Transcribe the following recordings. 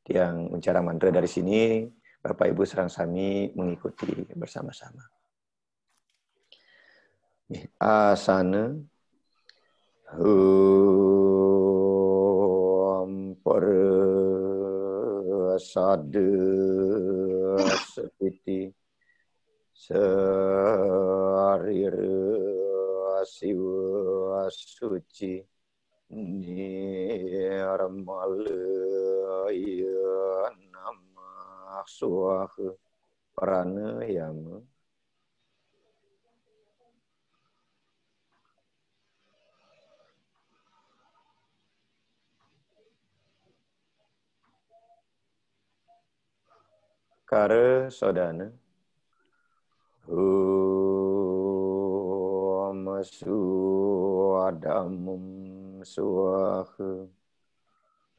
yang mencara mantra dari sini, Bapak Ibu sareng sami mengikuti bersama-sama. Asana Om Prasada Sepiti Sarira Siwa Suci Nirmalaya Namah Swaha Pranayama. Kara Sodana Om Suadamum Swaha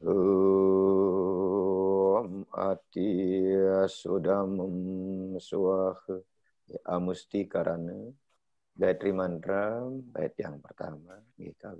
Om Atya Sudamum Swaha. Amusti Karana Gayatri Mantra bait yang pertama kita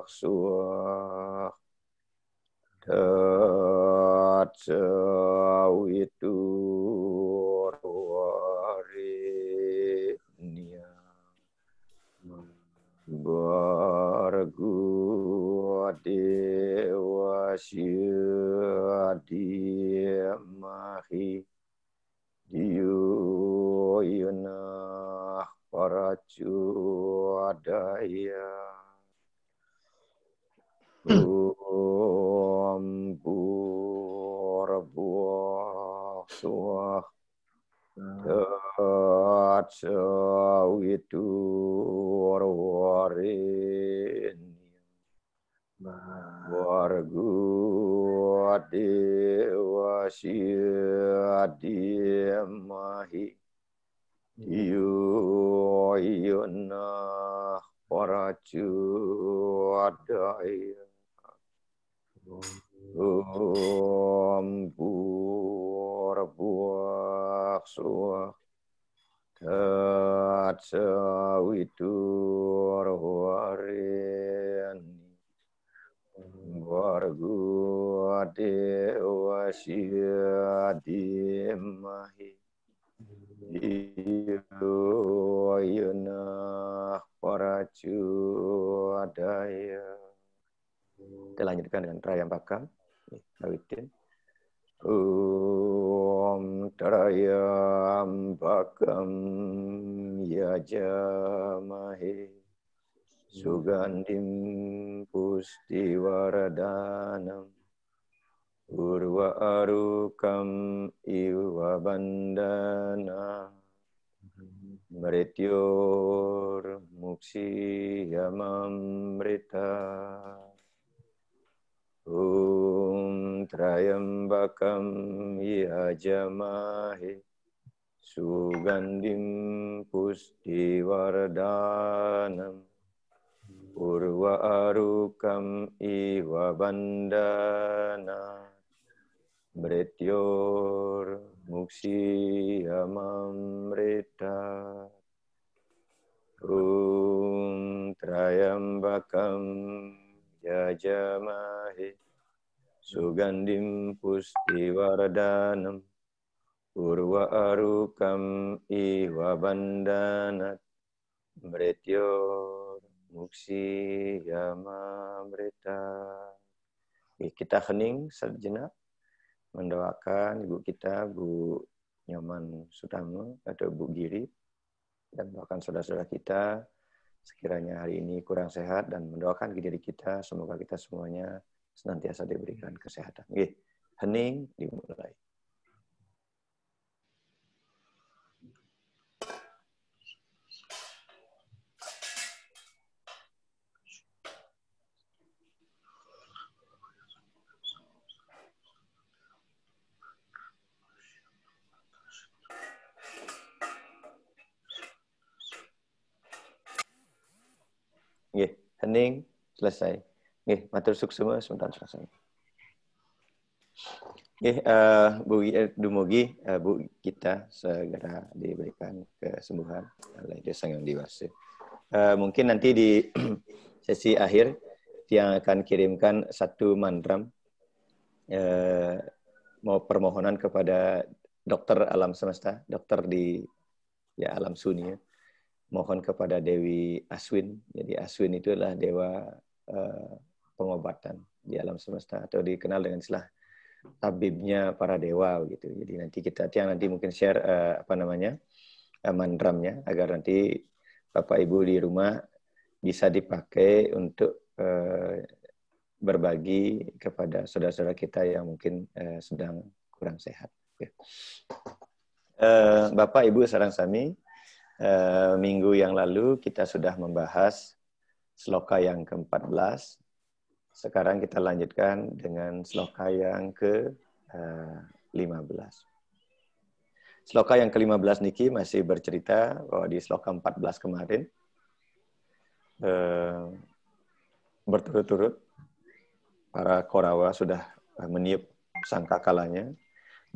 Suah Tatsawitu Warinya Bargu Dewa Syadimahi Diyo Yunah Paracuadaya Om Purabhuah Suah Tatsawitu Warwarini Wargu Dewa Syadimahi Diyo Yunah Paracuadaya Om Purabhuah Suah Tatsawitu Warwarini Wargu Dewa Syadimahi Diyo Yunah Paracuadaya. Kita lanjutkan dengan Trayambakam. Awitin. Om Trayambakam Yajamahe Sugandim Pustiwaradanam Urva Arukam Iwa Bandana Mrityor Muksi Yamamrita Om Trayambakam Yajamahe Sugandim Pustiwaradanam Urva Arukam Iwa Bandana Mrityor Muksi Yamamrita Om Trayambakam Yajamahe Sugandim Pustiwaradanam Urva Arukam Iwa Bandanat Mrityor Muksi Yamamrita. Kita hening sejenak mendoakan ibu kita, Bu Nyoman Sutama atau Bu Giri, dan mendoakan saudara-saudara kita sekiranya hari ini kurang sehat, dan mendoakan diri kita semoga kita semuanya senantiasa diberikan kesehatan. Hening dimulai. Nggih, hening selesai. Nggih, matur suksema sebentar selesai. Nggih, dumugi Bu kita segera diberikan kesembuhan oleh Sang Yang Diwasa. Mungkin nanti di sesi akhir yang akan kirimkan satu mandram mau permohonan kepada dokter alam semesta, dokter di alam sunia. Mohon kepada Dewi Aswin. Jadi Aswin itu adalah dewa pengobatan di alam semesta atau dikenal dengan istilah tabibnya para dewa gitu. Jadi nanti kita nanti mungkin share mandramnya agar nanti Bapak Ibu di rumah bisa dipakai untuk berbagi kepada saudara-saudara kita yang mungkin sedang kurang sehat. Bapak Ibu sareng sami, minggu yang lalu kita sudah membahas sloka yang ke-14. Sekarang kita lanjutkan dengan sloka yang ke-15. Sloka yang ke-15 niki masih bercerita bahwa di sloka 14 kemarin berturut-turut para Korawa sudah meniup sangkakalanya.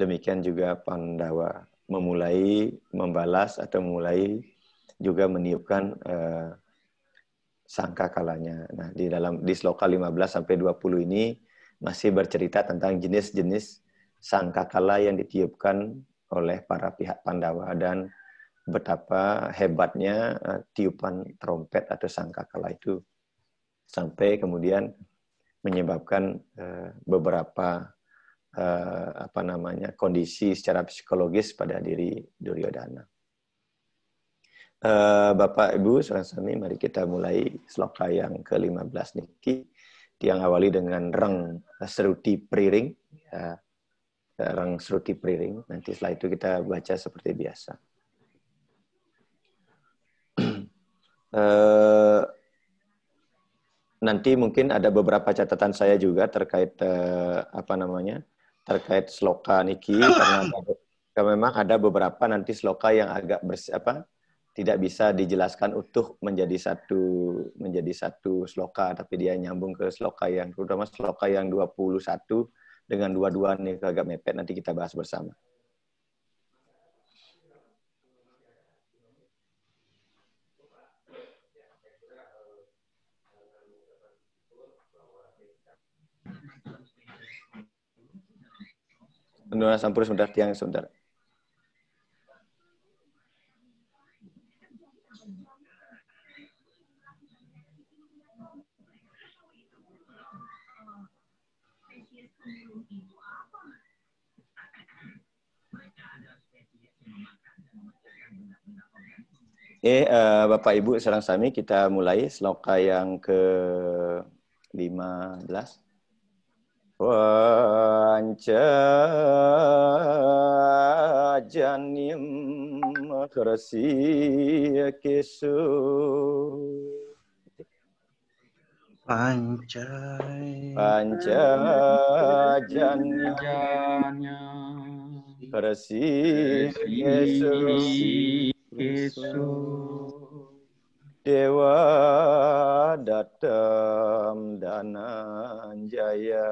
Demikian juga Pandawa memulai membalas atau mulai juga meniupkan sangkakalanya. Nah, di sloka 15 sampai 20 ini masih bercerita tentang jenis-jenis sangkakala yang ditiupkan oleh para pihak Pandawa dan betapa hebatnya tiupan trompet atau sangkakala itu sampai kemudian menyebabkan beberapa kondisi secara psikologis pada diri Duryodhana. Bapak Ibu sareng-sami, mari kita mulai sloka yang ke-15 niki yang awali dengan reng seruti priring ya, reng seruti priring. Nanti setelah itu kita baca seperti biasa. Nanti mungkin ada beberapa catatan saya juga terkait terkait sloka niki karena memang ada beberapa nanti sloka yang agak tidak bisa dijelaskan utuh menjadi satu sloka, tapi dia nyambung ke sloka yang terutama sloka yang 21 dengan 22 nih agak mepet, nanti kita bahas bersama. Menurut sampur sebentar tiang sebentar. Bapak Ibu sareng sami, kita mulai sloka yang ke-15. Panca janyam krasiya kesu. Panca janyam krasiya kesu. Dewa datam dananjaya.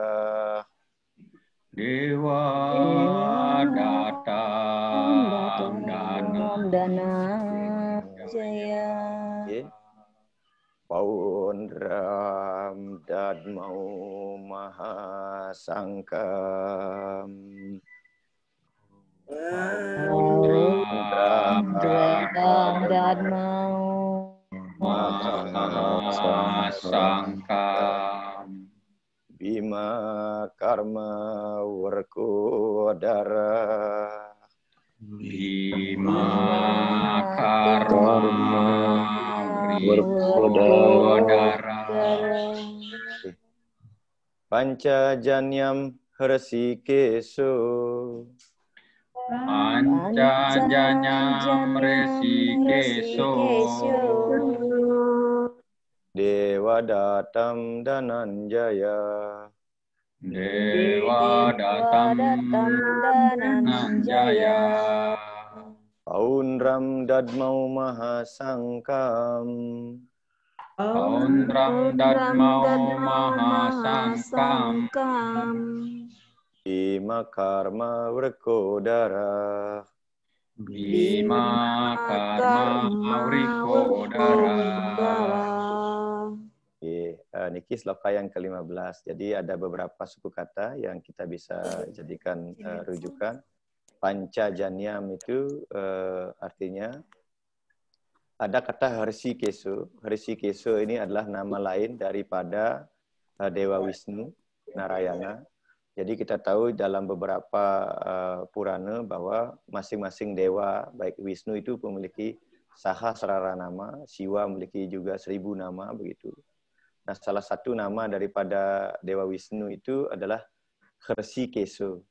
Dewa datam dananjaya. Paundram dadmau mahasangkam. Paundram dadmau mahasangkam. Bima karma warkodara. Bima karma warkodara. Panca janyam hrasikeso. Panca janyam hrasikeso. Dewa datam dananjaya. Dewa datam dananjaya. Paundram dadmau mahasangkam. Paundrang Dadmau Mahasangkam Bima Karma Wrekodara. Bima Karma Wrekodara. Niki sloka yang ke-15. Jadi ada beberapa suku kata yang kita bisa jadikan rujukan. Pancajanyam itu artinya ada kata Hrishikeso. Hrishikeso ini adalah nama lain daripada Dewa Wisnu, Narayana. Jadi kita tahu dalam beberapa Purana bahwa masing-masing dewa, baik Wisnu itu memiliki sahasrara nama, Siwa memiliki juga 1000 nama, begitu. Nah, salah satu nama daripada Dewa Wisnu itu adalah Hrishikeso.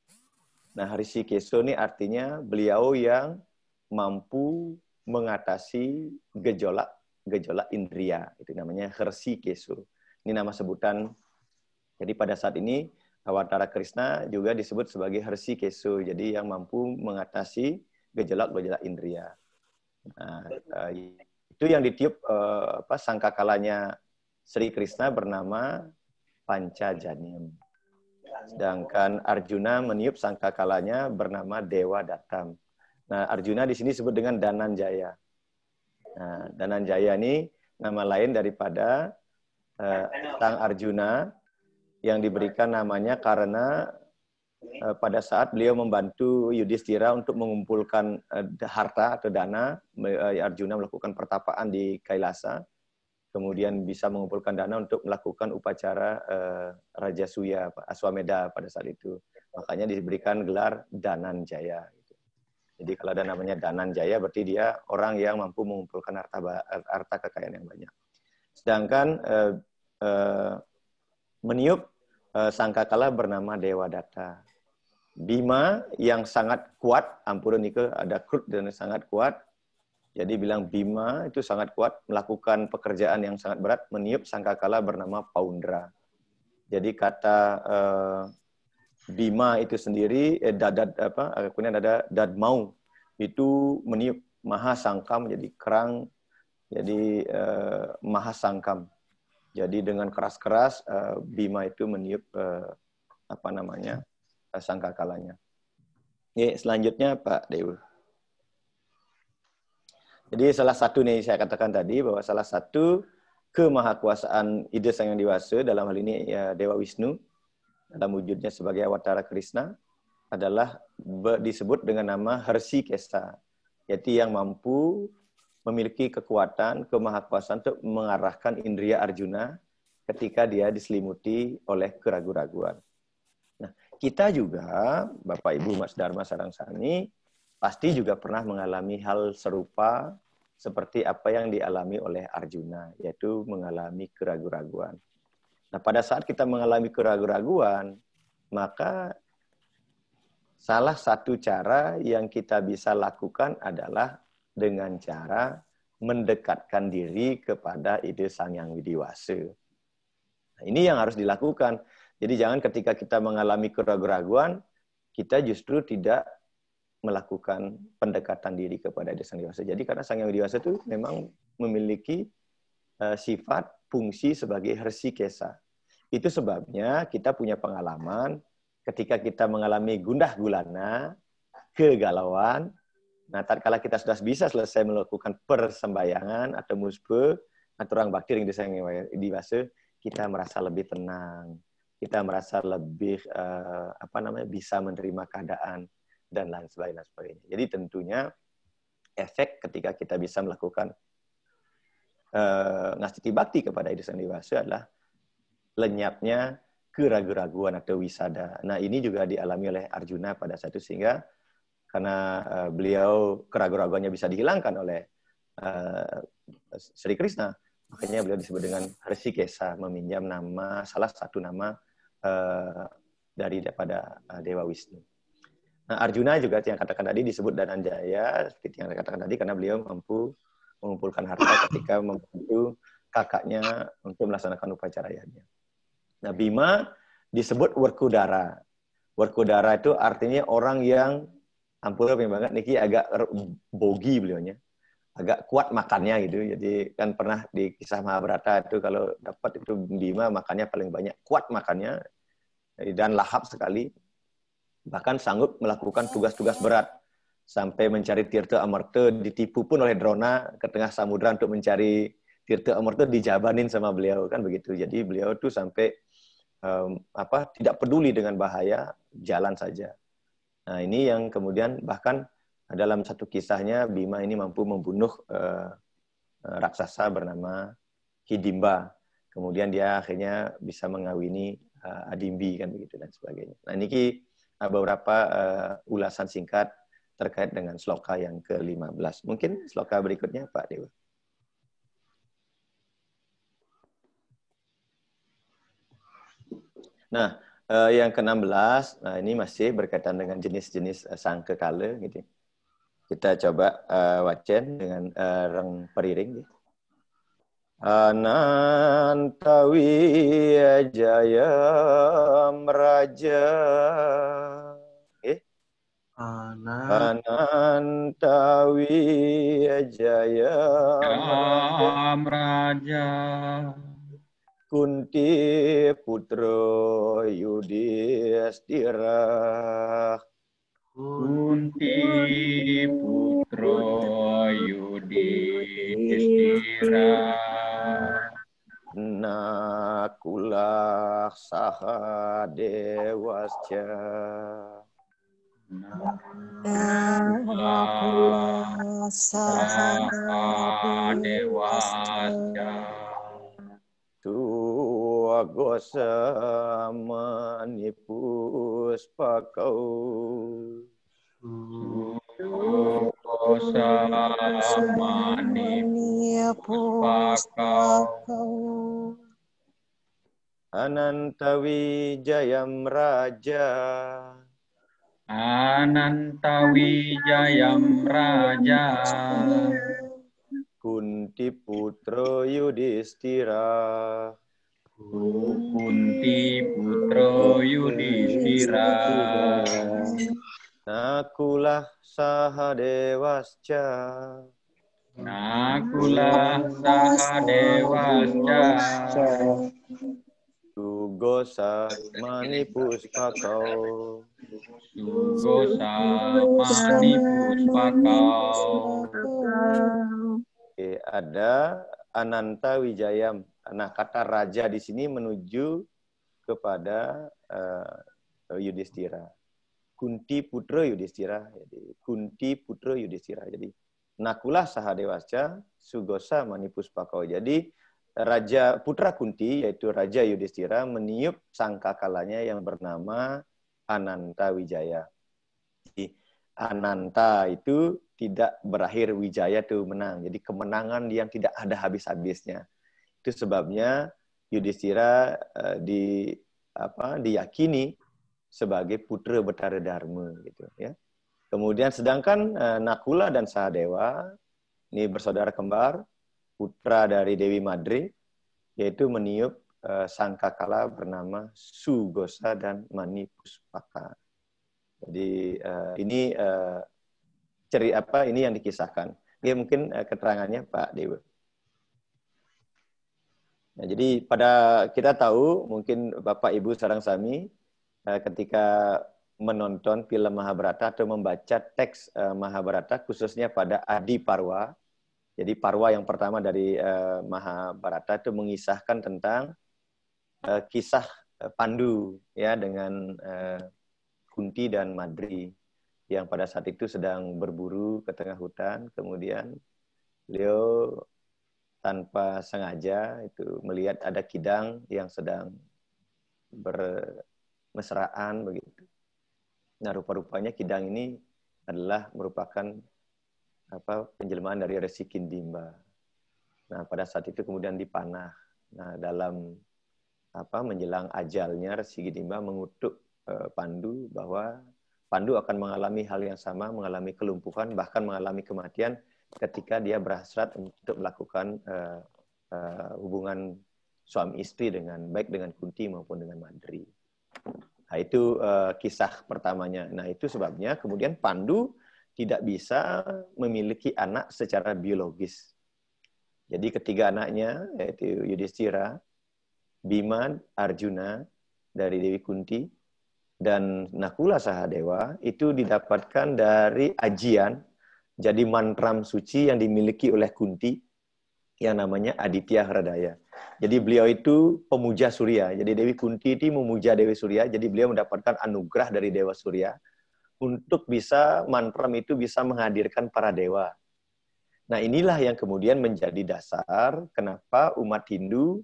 Nah, Hrishikeso ini artinya beliau yang mampu mengatasi gejolak indria. Itu namanya Hrishikeso. Ini nama sebutan. Jadi pada saat ini Awatara Krishna juga disebut sebagai Hrishikeso. Jadi yang mampu mengatasi gejolak indria. Nah, itu yang ditiup sangkakalanya Sri Krishna bernama Pancajanyam. Sedangkan Arjuna meniup sangkakalanya bernama Dewa Datam. Nah, Arjuna di sini disebut dengan Dananjaya. Nah, Dananjaya ini nama lain daripada Sang Arjuna yang diberikan namanya karena pada saat beliau membantu Yudhistira untuk mengumpulkan harta atau dana, Arjuna melakukan pertapaan di Kailasa, kemudian bisa mengumpulkan dana untuk melakukan upacara Rajasuya, Aswamedha pada saat itu. Makanya diberikan gelar Dananjaya. Jadi kalau ada namanya Dananjaya, berarti dia orang yang mampu mengumpulkan harta kekayaan yang banyak. Sedangkan meniup sangkakala bernama Dewa Datta. Bima yang sangat kuat, ampun Nike ada krut dan sangat kuat. Jadi bilang Bima itu sangat kuat, melakukan pekerjaan yang sangat berat, meniup sangkakala bernama Paundra. Jadi kata Bima itu sendiri, kemudian ada Dadmau, itu meniup Mahasangkam, jadi kerang, jadi Mahasangkam. Jadi dengan keras-keras Bima itu meniup sangkakalanya. Selanjutnya Pak Dewa. Jadi salah satu nih saya katakan tadi bahwa salah satu kemahakuasaan Ida Sang Hyang Dewasa dalam hal ini ya, Dewa Wisnu dalam wujudnya sebagai Awatara Krishna adalah disebut dengan nama Hrishikesa, yaitu yang mampu memiliki kekuatan kemahakuasaan untuk mengarahkan indria Arjuna ketika dia diselimuti oleh keraguan-raguan. Nah, kita juga Bapak Ibu Mas Dharma Sarangsani pasti juga pernah mengalami hal serupa seperti apa yang dialami oleh Arjuna, yaitu mengalami keraguan-raguan. Nah, pada saat kita mengalami keraguan-raguan, maka salah satu cara yang kita bisa lakukan adalah dengan cara mendekatkan diri kepada ide Sang Hyang Widiwasa. Nah, ini yang harus dilakukan. Jadi jangan ketika kita mengalami keraguan-raguan, kita justru tidak melakukan pendekatan diri kepada Ide Sang Hyang Widiwasa. Jadi karena Sang Hyang Widiwasa itu memang memiliki sifat fungsi sebagai Hrishikesa. Itu sebabnya kita punya pengalaman ketika kita mengalami gundah gulana, kegalauan. Nah, tatkala kita sudah bisa selesai melakukan persembahyangan atau musbah atau orang bakti yang Ide Sang Hyang Widiwasa, kita merasa lebih tenang. Kita merasa lebih bisa menerima keadaan dan lain sebagainya. Jadi tentunya efek ketika kita bisa melakukan ngasih bakti kepada Ide Sang Hyang Widiwasa adalah lenyapnya keraguan-raguan atau wisada. Nah, ini juga dialami oleh Arjuna pada saat itu, sehingga karena beliau keraguan-raguannya bisa dihilangkan oleh Sri Krishna, makanya beliau disebut dengan Hrishikesa, meminjam nama, salah satu nama daripada Dewa Wisnu. Nah, Arjuna juga yang katakan tadi disebut Dananjaya, seperti yang saya katakan tadi, karena beliau mampu mengumpulkan harta ketika membantu kakaknya untuk melaksanakan upacara yajna. Nah, Bima disebut Werkudara. Werkudara itu artinya orang yang, ampun banget, Niki agak bogi beliaunya. agak kuat makannya gitu. Jadi kan pernah di kisah Mahabharata itu kalau dapat itu Bima makannya paling banyak, kuat makannya dan lahap sekali. Bahkan sanggup melakukan tugas-tugas berat sampai mencari Tirta Amarta, ditipu pun oleh Drona ke tengah samudra untuk mencari Tirta Amarta, dijabanin sama beliau kan begitu. Jadi beliau tuh sampai tidak peduli dengan bahaya, jalan saja. Nah, ini yang kemudian bahkan dalam satu kisahnya Bima ini mampu membunuh raksasa bernama Hidimba. Kemudian dia akhirnya bisa mengawini Adimbi kan begitu dan sebagainya. Nah, ini beberapa ulasan singkat terkait dengan sloka yang ke-15. Mungkin sloka berikutnya Pak Dewa. Nah, yang ke-16, nah ini masih berkaitan dengan jenis-jenis sangkakala gitu. Kita coba wacen dengan reng periring gitu. Anantawi jaya raja. Anantawi jaya raja. Kunti putro Yudhistira. Kunti putro Yudhistira. Nakulah saha dewasya. Nakulah saha dewasya. Tuagosa manipus pakau. Tuagosa manipus pakau. Anantawi jayam raja. Anantawi jayam raja. Kunti putro Yudhistira. Kunti putro Yudhistira. Nakulah saha dewasya. Nakulah saha dewasya. Sugosa manipus pakau. Sugosa manipus pakau. Ada Ananta Wijayam. Nah, kata raja di sini menuju kepada Yudhistira. Kunti putra Yudhistira. Jadi Kunti putra Yudhistira. Jadi nakulah saha dewasya, sugosa manipus pakau. Jadi raja putra Kunti yaitu Raja Yudhistira meniup sangkakalanya yang bernama Ananta Wijaya. Jadi Ananta itu tidak berakhir, Wijaya itu menang. Jadi kemenangan yang tidak ada habis-habisnya. Itu sebabnya Yudhistira diyakini sebagai putra Betara Dharma gitu ya. Kemudian sedangkan Nakula dan Sahadewa ini bersaudara kembar, putra dari Dewi Madri, yaitu meniup sangkakala bernama Sugosa dan Manipuspaka. Jadi ini ini yang dikisahkan. Ini mungkin keterangannya Pak Dewa. Nah, jadi kita tahu mungkin Bapak Ibu sareng sami ketika menonton film Mahabharata atau membaca teks Mahabharata khususnya pada Adi Parwa. Jadi Parwa yang pertama dari Mahabharata itu mengisahkan tentang kisah Pandu ya dengan Kunti dan Madri yang pada saat itu sedang berburu ke tengah hutan, kemudian beliau tanpa sengaja itu melihat ada kidang yang sedang bermesraan begitu. Nah, rupa-rupanya kidang ini adalah merupakan penjelmaan dari Resi Kindimba. Nah, pada saat itu kemudian dipanah. Nah, dalam menjelang ajalnya Resi Kindimba mengutuk Pandu bahwa Pandu akan mengalami hal yang sama, mengalami kelumpuhan, bahkan mengalami kematian ketika dia berhasrat untuk melakukan hubungan suami istri baik dengan Kunti maupun dengan Madri. Nah, itu kisah pertamanya. Nah, itu sebabnya kemudian Pandu tidak bisa memiliki anak secara biologis. Jadi ketiga anaknya, yaitu Yudhistira, Bima, Arjuna dari Dewi Kunti, dan Nakula Sahadewa itu didapatkan dari ajian, jadi mantram suci yang dimiliki oleh Kunti, yang namanya Aditya Hridaya. Jadi beliau itu pemuja Surya. Jadi Dewi Kunti itu memuja Dewi Surya, jadi beliau mendapatkan anugerah dari Dewa Surya untuk bisa mantram itu bisa menghadirkan para dewa. Nah inilah yang kemudian menjadi dasar kenapa umat Hindu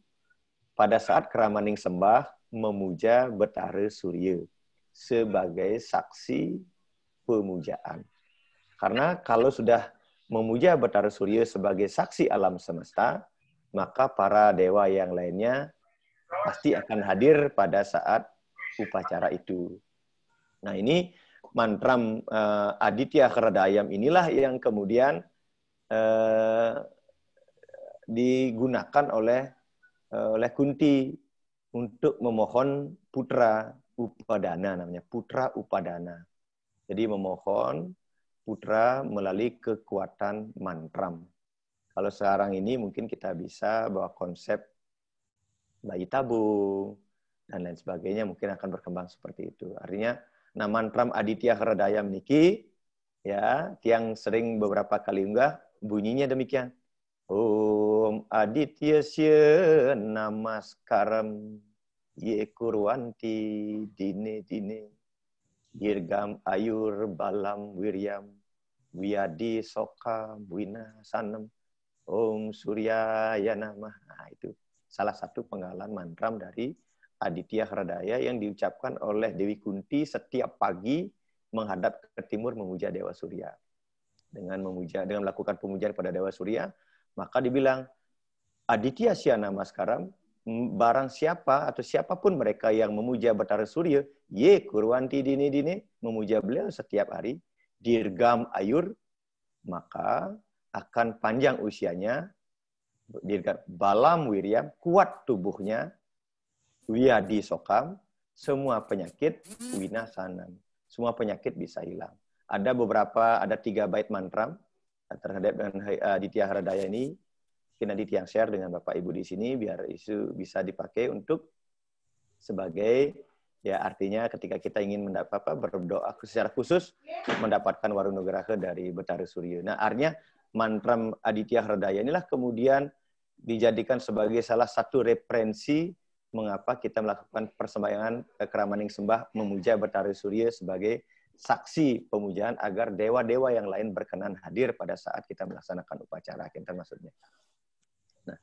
pada saat Keramaning Sembah memuja Betara Surya sebagai saksi pemujaan. Karena kalau sudah memuja Betara Surya sebagai saksi alam semesta, maka para dewa yang lainnya pasti akan hadir pada saat upacara itu. Nah ini mantram Aditya Hridayam inilah yang kemudian digunakan oleh Kunti untuk memohon putra upadana, namanya putra upadana. Jadi memohon putra melalui kekuatan mantram. Kalau sekarang ini mungkin kita bisa bawa konsep bayi tabung dan lain sebagainya, mungkin akan berkembang seperti itu. Artinya, nah mantram Aditya Hridayam niki, ya, yang sering beberapa kali unggah, bunyinya demikian. Om Adityasya namaskaram ye kurwanti dine dine dirgam ayur balam wiryam wiyadi soka winasanam Om Suryaya namah. Nah, itu salah satu penggalan mantram dari Aditya Hridaya yang diucapkan oleh Dewi Kunti setiap pagi menghadap ke timur memuja Dewa Surya. Dengan melakukan pemujaan pada Dewa Surya, maka dibilang Aditya Syana Maskaram, barang siapa atau siapapun mereka yang memuja Betara Surya, ye kurwanti dini dini, memuja beliau setiap hari, dirgam ayur, maka akan panjang usianya, dirgam balam wiryam, kuat tubuhnya, wiyadi sokam, semua penyakit winasanan, semua penyakit bisa hilang. Ada 3 bait mantram terhadap dengan Aditya Hridaya ini. Mungkin nanti yang share dengan Bapak Ibu di sini biar isu bisa dipakai untuk sebagai, ya artinya ketika kita ingin berdoa secara khusus mendapatkan warunugraha dari Betara Surya. Nah artinya mantram Aditya Hridaya inilah kemudian dijadikan sebagai salah satu referensi mengapa kita melakukan persembayangan Keramaning Sembah memuja Betara Surya sebagai saksi pemujaan agar dewa-dewa yang lain berkenan hadir pada saat kita melaksanakan upacara kita maksudnya. Nah,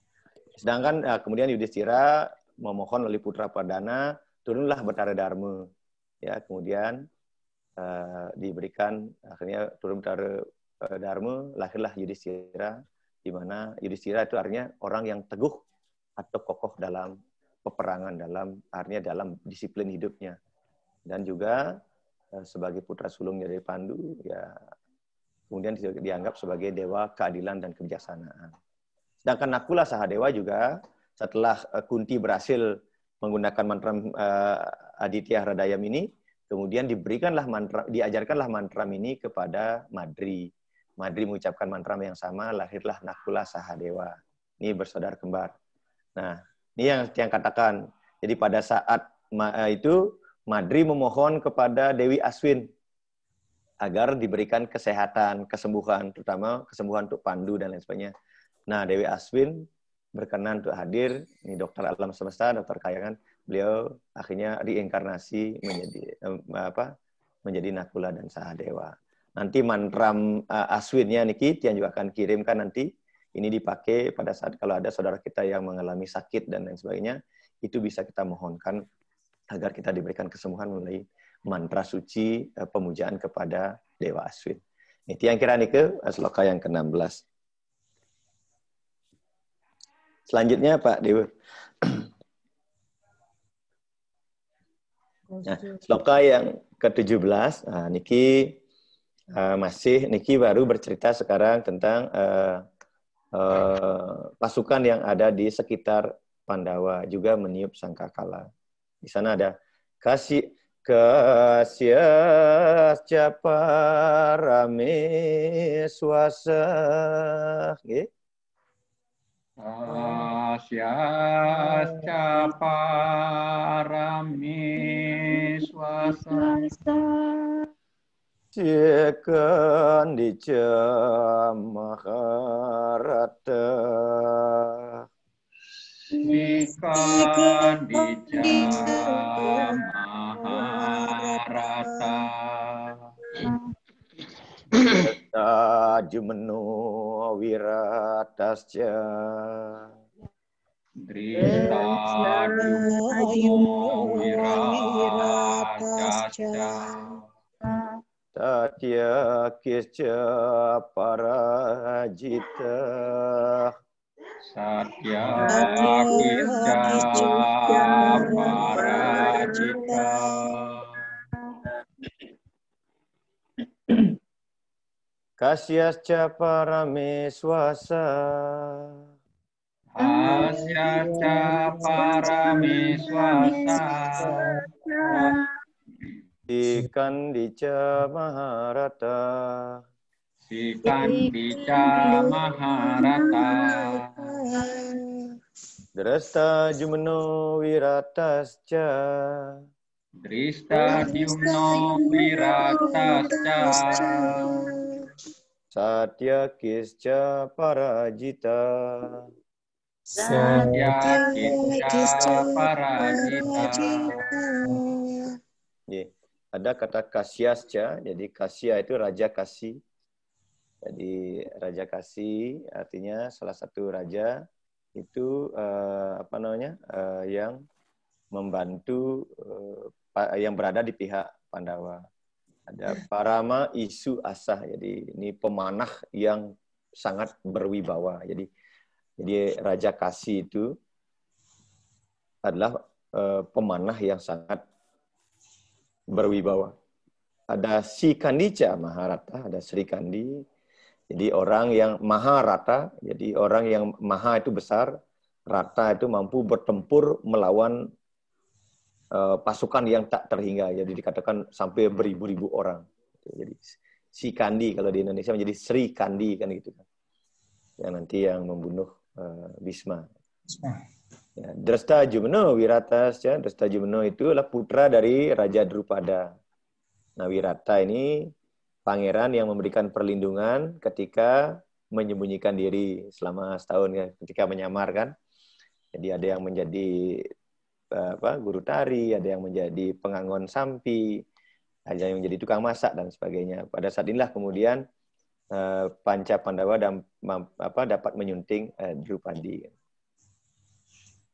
sedangkan kemudian Yudhistira memohon oleh putra Padana, turunlah Betara Dharma. Ya, kemudian diberikan akhirnya turun Betara Dharma, lahirlah Yudhistira, di mana Yudhistira itu artinya orang yang teguh atau kokoh dalam peperangan, artinya dalam disiplin hidupnya. Dan juga sebagai putra sulung dari Pandu, ya kemudian dianggap sebagai dewa keadilan dan kebijaksanaan. Sedangkan Nakula Sahadewa juga setelah Kunti berhasil menggunakan mantram Aditya Hridayam ini, kemudian diajarkanlah mantram ini kepada Madri. Madri mengucapkan mantram yang sama, lahirlah Nakula Sahadewa. Ini bersaudara kembar. Nah, ini yang katakan. Jadi pada saat itu Madri memohon kepada Dewi Aswin agar diberikan kesehatan, kesembuhan, terutama kesembuhan untuk Pandu dan lain sebagainya. Nah, Dewi Aswin berkenan untuk hadir. Ini dokter alam semesta, dokter kayangan. Beliau akhirnya reinkarnasi menjadi Nakula dan Sahadewa. Nanti mantram Aswinnya niki yang juga akan kirimkan nanti. Ini dipakai pada saat kalau ada saudara kita yang mengalami sakit dan lain sebagainya, itu bisa kita mohonkan agar kita diberikan kesembuhan melalui mantra suci pemujaan kepada Dewa Aswin. Itu yang kira ke sloka yang ke-16. Selanjutnya Pak Dewa. Nah, sloka yang ke-17, nah, niki niki baru bercerita sekarang tentang pasukan yang ada di sekitar Pandawa juga meniup sangkakala. Di sana ada Kasyasca parameswasa. Nggih. Kasyasca parameswasa. Sekandica Maharata. Sekandica Maharata. Dresta-jumeno wiratasca. Dresta-jumeno wiratasca. Satyakisca parajita. Satyakisca parajita. Kasyasca parameswasa. Kasyasca parameswasa. Sekandica Maharata. Sekandica Maharata. Dresta-jumeno wiratasca. Dresta-jumeno wiratasca. Satyakisca parajita. Satyakisca parajita. Ada kata kasyasca, jadi kasya itu raja kasih. Jadi raja kasih artinya salah satu raja itu yang membantu yang berada di pihak Pandawa. Ada Parama Isu Asah, jadi ini pemanah yang sangat berwibawa. Jadi raja kasih itu adalah pemanah yang sangat berwibawa. Ada Sikandica Maharata, ada Sri Kandi. Jadi orang yang Maharata, jadi orang yang maha itu besar, rata itu mampu bertempur melawan pasukan yang tak terhingga. Jadi dikatakan sampai beribu-ribu orang. Jadi Sikandi kalau di Indonesia menjadi Sri Kandi kan gitu kan. Yang nanti yang membunuh Bhisma. Ya, Dresta-jumeno wiratasca. Dresta-jumeno itu adalah putra dari Raja Drupada. Nah, Wirata ini pangeran yang memberikan perlindungan ketika menyembunyikan diri selama setahun ya, ketika menyamar kan. Jadi ada yang menjadi guru tari, ada yang menjadi pengangon sampi, ada yang menjadi tukang masak dan sebagainya. Pada saat inilah kemudian Panca Pandawa dapat menyunting Drupadi.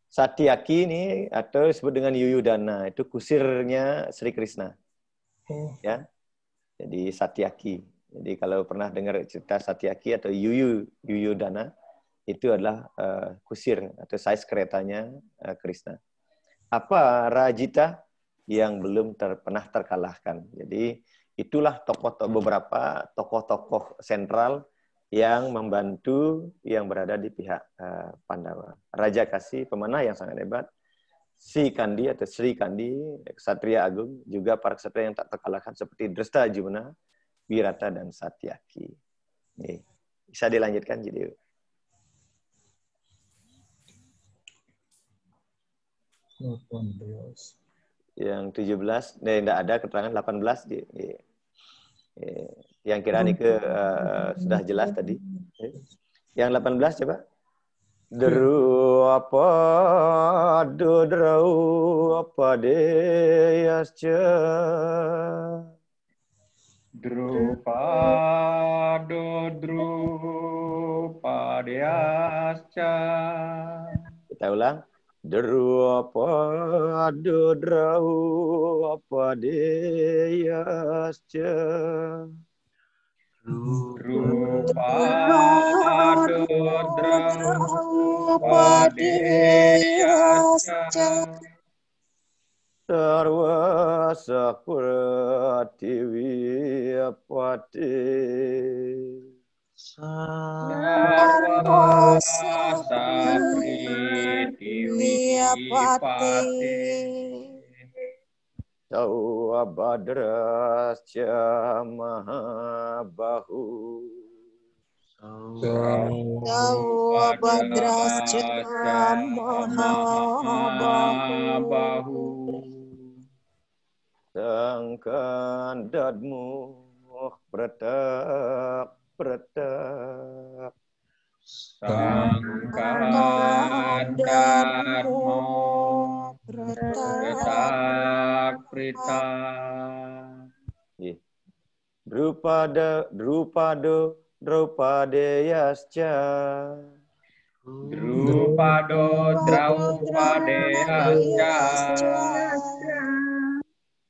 Satyaki ini atau disebut dengan Yuyudana, itu kusirnya Sri Krishna. Ya. Jadi Satyaki. Jadi kalau pernah dengar cerita Satyaki atau Yuyudana, itu adalah kusir atau sais keretanya Krishna. Apa Rajita yang belum pernah terkalahkan. Jadi itulah beberapa tokoh-tokoh sentral yang membantu yang berada di pihak Pandawa. Raja Kasih, pemanah yang sangat hebat. Si Kandi atau Sri Kandi, Ksatria Agung, juga para ksatria yang tak terkalahkan seperti Dresta-jumena, Wirata, dan Satyaki. Nih, bisa dilanjutkan, jadi. Yang 17, tidak ada keterangan 18. Yang kira ini sudah jelas tadi. Yang 18 coba. Drupadeyasca. Drupadeyasca. Kita ulang. Drupadeyasca. Drupadeyasca. Sarwa Sakurati Viyapati. Sarwa Sapriti Viyapati. Saubadrasya Mahabahu. Saubadrasya Mahabahu. Sangkandadmu pretak. Sangkadarmo pretak. Drupadeyascha. Drupado Draupadeyascha.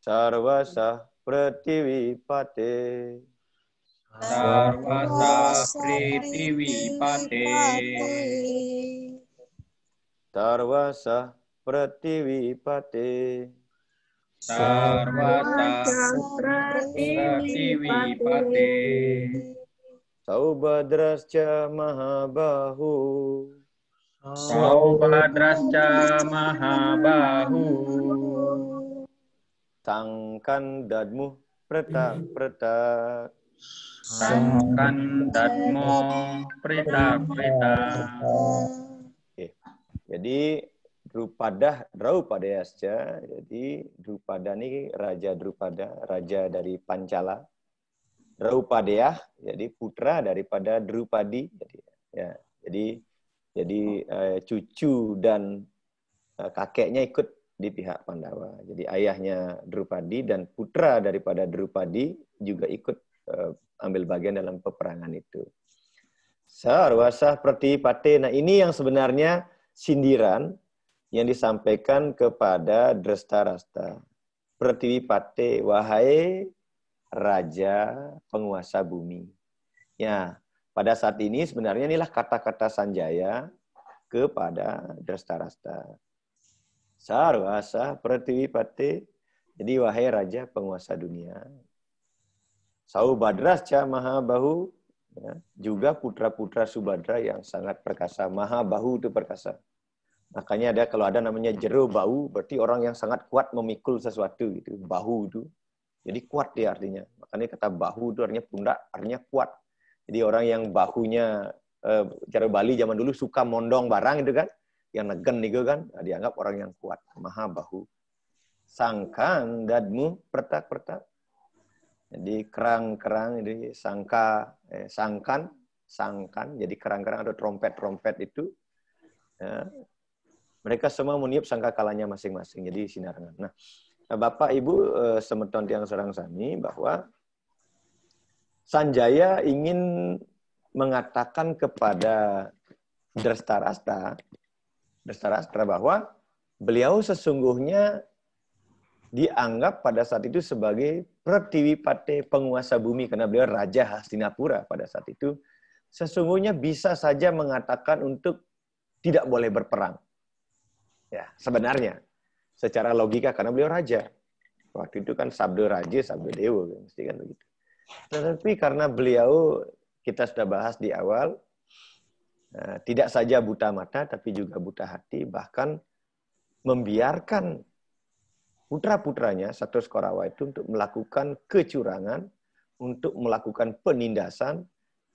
Sarvasah Pratiwipate. Sarvasa Pritiwipate. Sarvasah Pratiwipate. Sarvasa Pratiwipate. Saubadrascha Mahabahu. Saubadrascha Mahabahu. Sangkandadmu pretak. Sangkandatmo pretak. Jadi Draupadayascha. Jadi Drupada ini Raja Drupada, raja dari Pancala. Draupadeyah, jadi putra daripada Drupadi. Jadi cucu dan kakeknya ikut di pihak Pandawa. Jadi ayahnya Drupadi dan putra daripada Drupadi juga ikut ambil bagian dalam peperangan itu. Sarvasah Pratipate. Nah, ini yang sebenarnya sindiran yang disampaikan kepada Drestarasta. Pratipate, wahai raja penguasa bumi. Ya, pada saat ini sebenarnya inilah kata-kata Sanjaya kepada Drestarasta. Sarvasa Pratipate. Jadi wahai raja penguasa dunia. Saubadrascha Mahabahu. Ya, juga putra-putra Subadra yang sangat perkasa. Mahabahu itu perkasa. Makanya kalau ada namanya jero bahu, berarti orang yang sangat kuat memikul sesuatu gitu. Bahu itu. Jadi kuat dia artinya. Makanya kata bahu itu artinya pundak, artinya kuat. Jadi orang yang bahunya, cara Bali zaman dulu suka mondong barang itu kan, yang negen itu kan, dianggap orang yang kuat. Mahabahu. Sangkan dadmu pertak. Jadi kerang-kerang, jadi sangkan, jadi kerang-kerang ada trompet-trompet itu. Ya, mereka semua meniup sangkakalanya masing-masing. Jadi sinarangan. Nah, Bapak Ibu semeton tiang sareng sami bahwa Sanjaya ingin mengatakan kepada Drestarastra bahwa beliau sesungguhnya dianggap pada saat itu sebagai Pratiwipate, penguasa bumi, karena beliau Raja Hastinapura pada saat itu. Sesungguhnya bisa saja mengatakan untuk tidak boleh berperang. Ya, sebenarnya. Secara logika, karena beliau raja. Waktu itu kan sabda raja, sabda dewa. Mesti kan begitu. Tetapi karena beliau, kita sudah bahas di awal, tidak saja buta mata, tapi juga buta hati, bahkan membiarkan putra-putranya, Satros Korawa itu untuk melakukan kecurangan, untuk melakukan penindasan,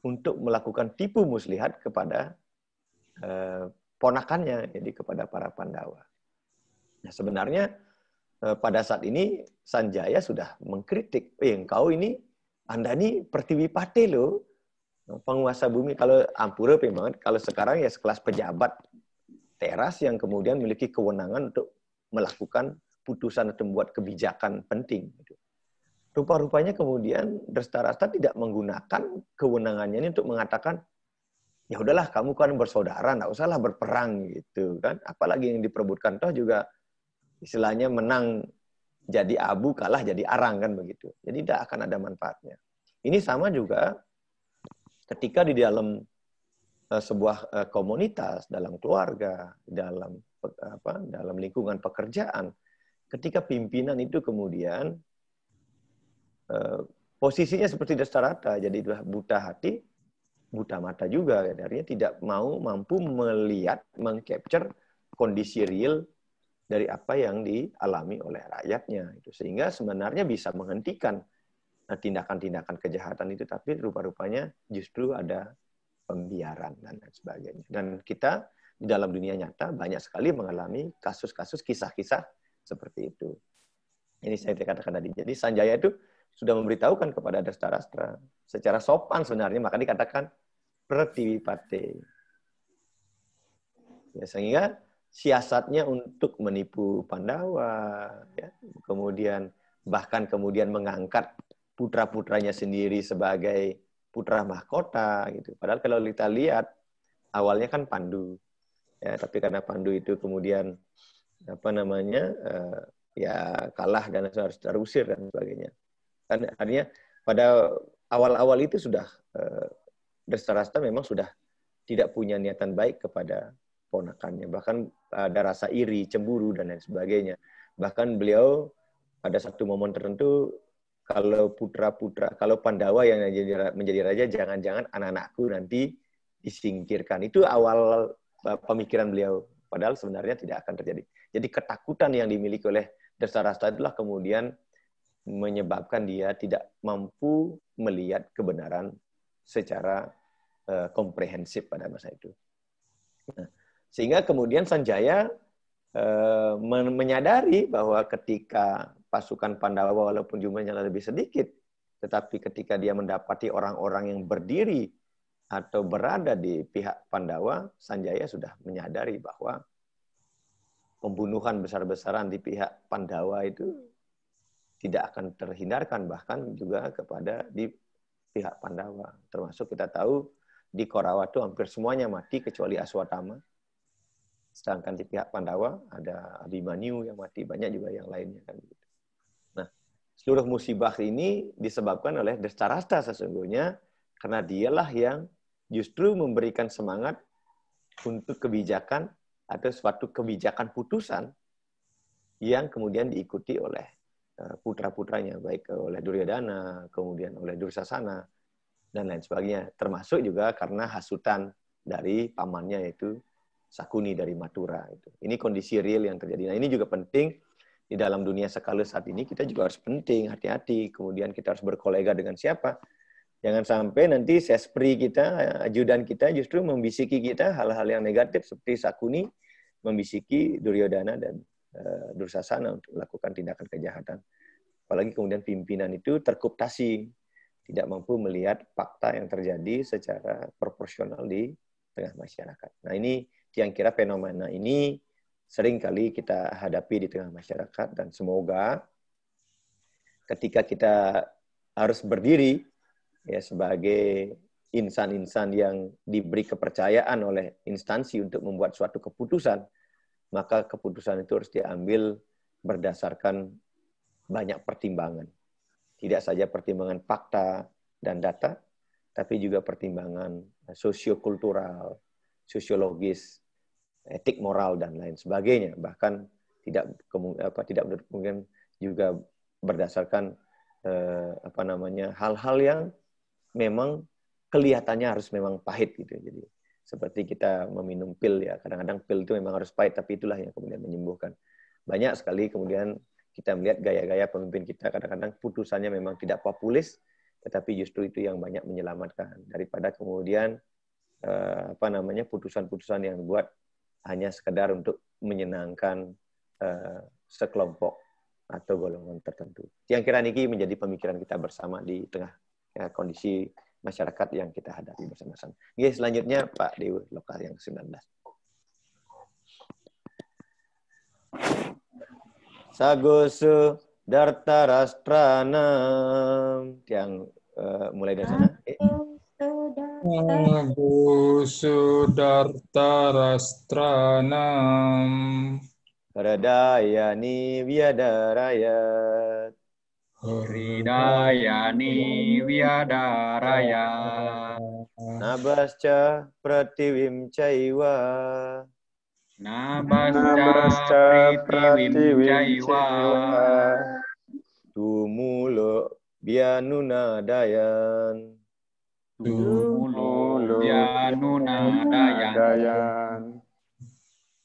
untuk melakukan tipu muslihat kepada ponakannya, jadi kepada para Pandawa. Nah, sebenarnya pada saat ini Sanjaya sudah mengkritik, engkau ini, Anda ini Pratiwipate loh, penguasa bumi. Kalau Ampura banget, kalau sekarang ya sekelas pejabat teras yang kemudian memiliki kewenangan untuk melakukan putusan atau membuat kebijakan penting. Rupa-rupanya kemudian Drestarasta tidak menggunakan kewenangannya ini untuk mengatakan, ya udahlah kamu kan bersaudara, nggak usahlah berperang gitu kan. Apalagi yang diperebutkan toh juga istilahnya menang jadi abu, kalah jadi arang kan begitu. Jadi tidak akan ada manfaatnya. Ini sama juga ketika di dalam sebuah komunitas, dalam keluarga, dalam lingkungan pekerjaan, ketika pimpinan itu kemudian posisinya seperti Drestarasta, jadi buta hati, buta mata juga, artinya tidak mampu melihat, mengcapture kondisi real dari apa yang dialami oleh rakyatnya. Sehingga sebenarnya bisa menghentikan tindakan-tindakan kejahatan itu, tapi rupa-rupanya justru ada pembiaran dan lain sebagainya. Dan kita di dalam dunia nyata banyak sekali mengalami kasus-kasus, kisah-kisah seperti itu. Ini saya katakan tadi. Jadi Sanjaya itu sudah memberitahukan kepada Dastarastra secara sopan sebenarnya, maka dikatakan Pratiwipate. Ya, sehingga siasatnya untuk menipu Pandawa, ya, kemudian bahkan kemudian mengangkat putra-putranya sendiri sebagai putra mahkota, gitu. Padahal kalau kita lihat awalnya kan Pandu, ya, tapi karena Pandu itu kemudian ya kalah dan harus terusir dan sebagainya. Kan artinya pada awal-awal itu sudah Dastarastra memang sudah tidak punya niatan baik kepada ponakannya. Bahkan ada rasa iri, cemburu, dan lain sebagainya. Bahkan beliau pada satu momen tertentu, kalau putra-putra, kalau Pandawa yang menjadi raja, jangan-jangan anak-anakku nanti disingkirkan. Itu awal pemikiran beliau. Padahal sebenarnya tidak akan terjadi. Jadi ketakutan yang dimiliki oleh Dastarastra itulah kemudian menyebabkan dia tidak mampu melihat kebenaran secara komprehensif pada masa itu. Nah, sehingga kemudian Sanjaya menyadari bahwa ketika pasukan Pandawa walaupun jumlahnya lebih sedikit, tetapi ketika dia mendapati orang-orang yang berdiri atau berada di pihak Pandawa, Sanjaya sudah menyadari bahwa pembunuhan besar-besaran di pihak Pandawa itu tidak akan terhindarkan, bahkan juga kepada di pihak Pandawa. Termasuk kita tahu di Korawa itu hampir semuanya mati kecuali Aswatama. Sedangkan di pihak Pandawa ada Abimanyu yang mati, banyak juga yang lainnya kan begitu. Nah, seluruh musibah ini disebabkan oleh Dastarastra sesungguhnya, karena dialah yang justru memberikan semangat untuk kebijakan atau suatu kebijakan putusan yang kemudian diikuti oleh putra-putranya, baik oleh Duryodhana, kemudian oleh Dursasana, dan lain sebagainya. Termasuk juga karena hasutan dari pamannya, yaitu Sakuni dari Mathura. Ini kondisi real yang terjadi. Nah, ini juga penting di dalam dunia sekali saat ini. Kita juga harus penting, hati-hati. Kemudian kita harus berkolega dengan siapa. Jangan sampai nanti sespri kita, ajudan kita justru membisiki kita hal-hal yang negatif seperti Sakuni membisiki Duryodhana dan Dursasana untuk melakukan tindakan kejahatan. Apalagi kemudian pimpinan itu terkooptasi, tidak mampu melihat fakta yang terjadi secara proporsional di tengah masyarakat. Nah, ini yang kira fenomena ini sering kali kita hadapi di tengah masyarakat, dan semoga ketika kita harus berdiri ya sebagai insan-insan yang diberi kepercayaan oleh instansi untuk membuat suatu keputusan, maka keputusan itu harus diambil berdasarkan banyak pertimbangan. Tidak saja pertimbangan fakta dan data, tapi juga pertimbangan sosiokultural, sosiologis, etik moral, dan lain sebagainya. Bahkan tidak menutup kemungkinan juga berdasarkan hal-hal yang memang kelihatannya harus memang pahit gitu. Jadi seperti kita meminum pil ya, kadang-kadang pil itu memang harus pahit, tapi itulah yang kemudian menyembuhkan. Banyak sekali kemudian kita melihat gaya-gaya pemimpin kita kadang-kadang putusannya memang tidak populis, tetapi justru itu yang banyak menyelamatkan daripada kemudian putusan-putusan yang dibuat hanya sekedar untuk menyenangkan sekelompok atau golongan tertentu. Yang kira niki menjadi pemikiran kita bersama di tengah kondisi masyarakat yang kita hadapi bersama-sama. Oke, selanjutnya Pak Dewa Lokal yang 19. Sagosu Dartarastra yang mulai dari sana. Sagosu Dartarastra Hridayani Vyadarayat Hridayani Vyadaraya Nabasca Pratiwim Caiwa Nabasca Pratiwim Caiwa Tumulo Bianunadayan Tumulo Bianunadayan Dayan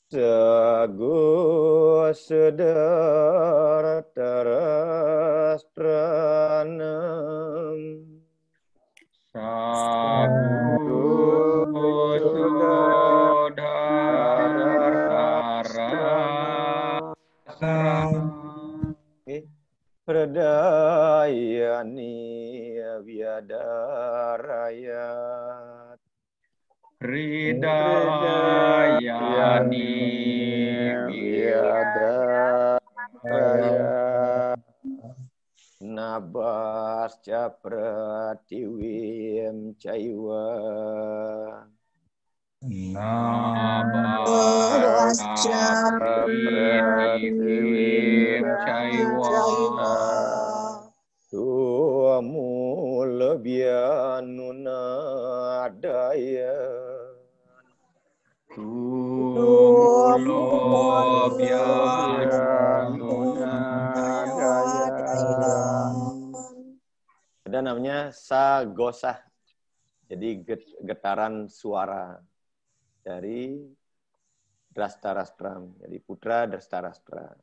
Sago sedarastranem Pradayani Wiadarayat Ridayani Wiadarayat Nabasca Pratiwim Caiwa Nabasca Pratiwim Caiwa Tuamul bianuna adaya Tumulo bianuna adaya. Ada namanya sagosah. Jadi getaran suara dari Drastarastra. Jadi putra Drastarastra.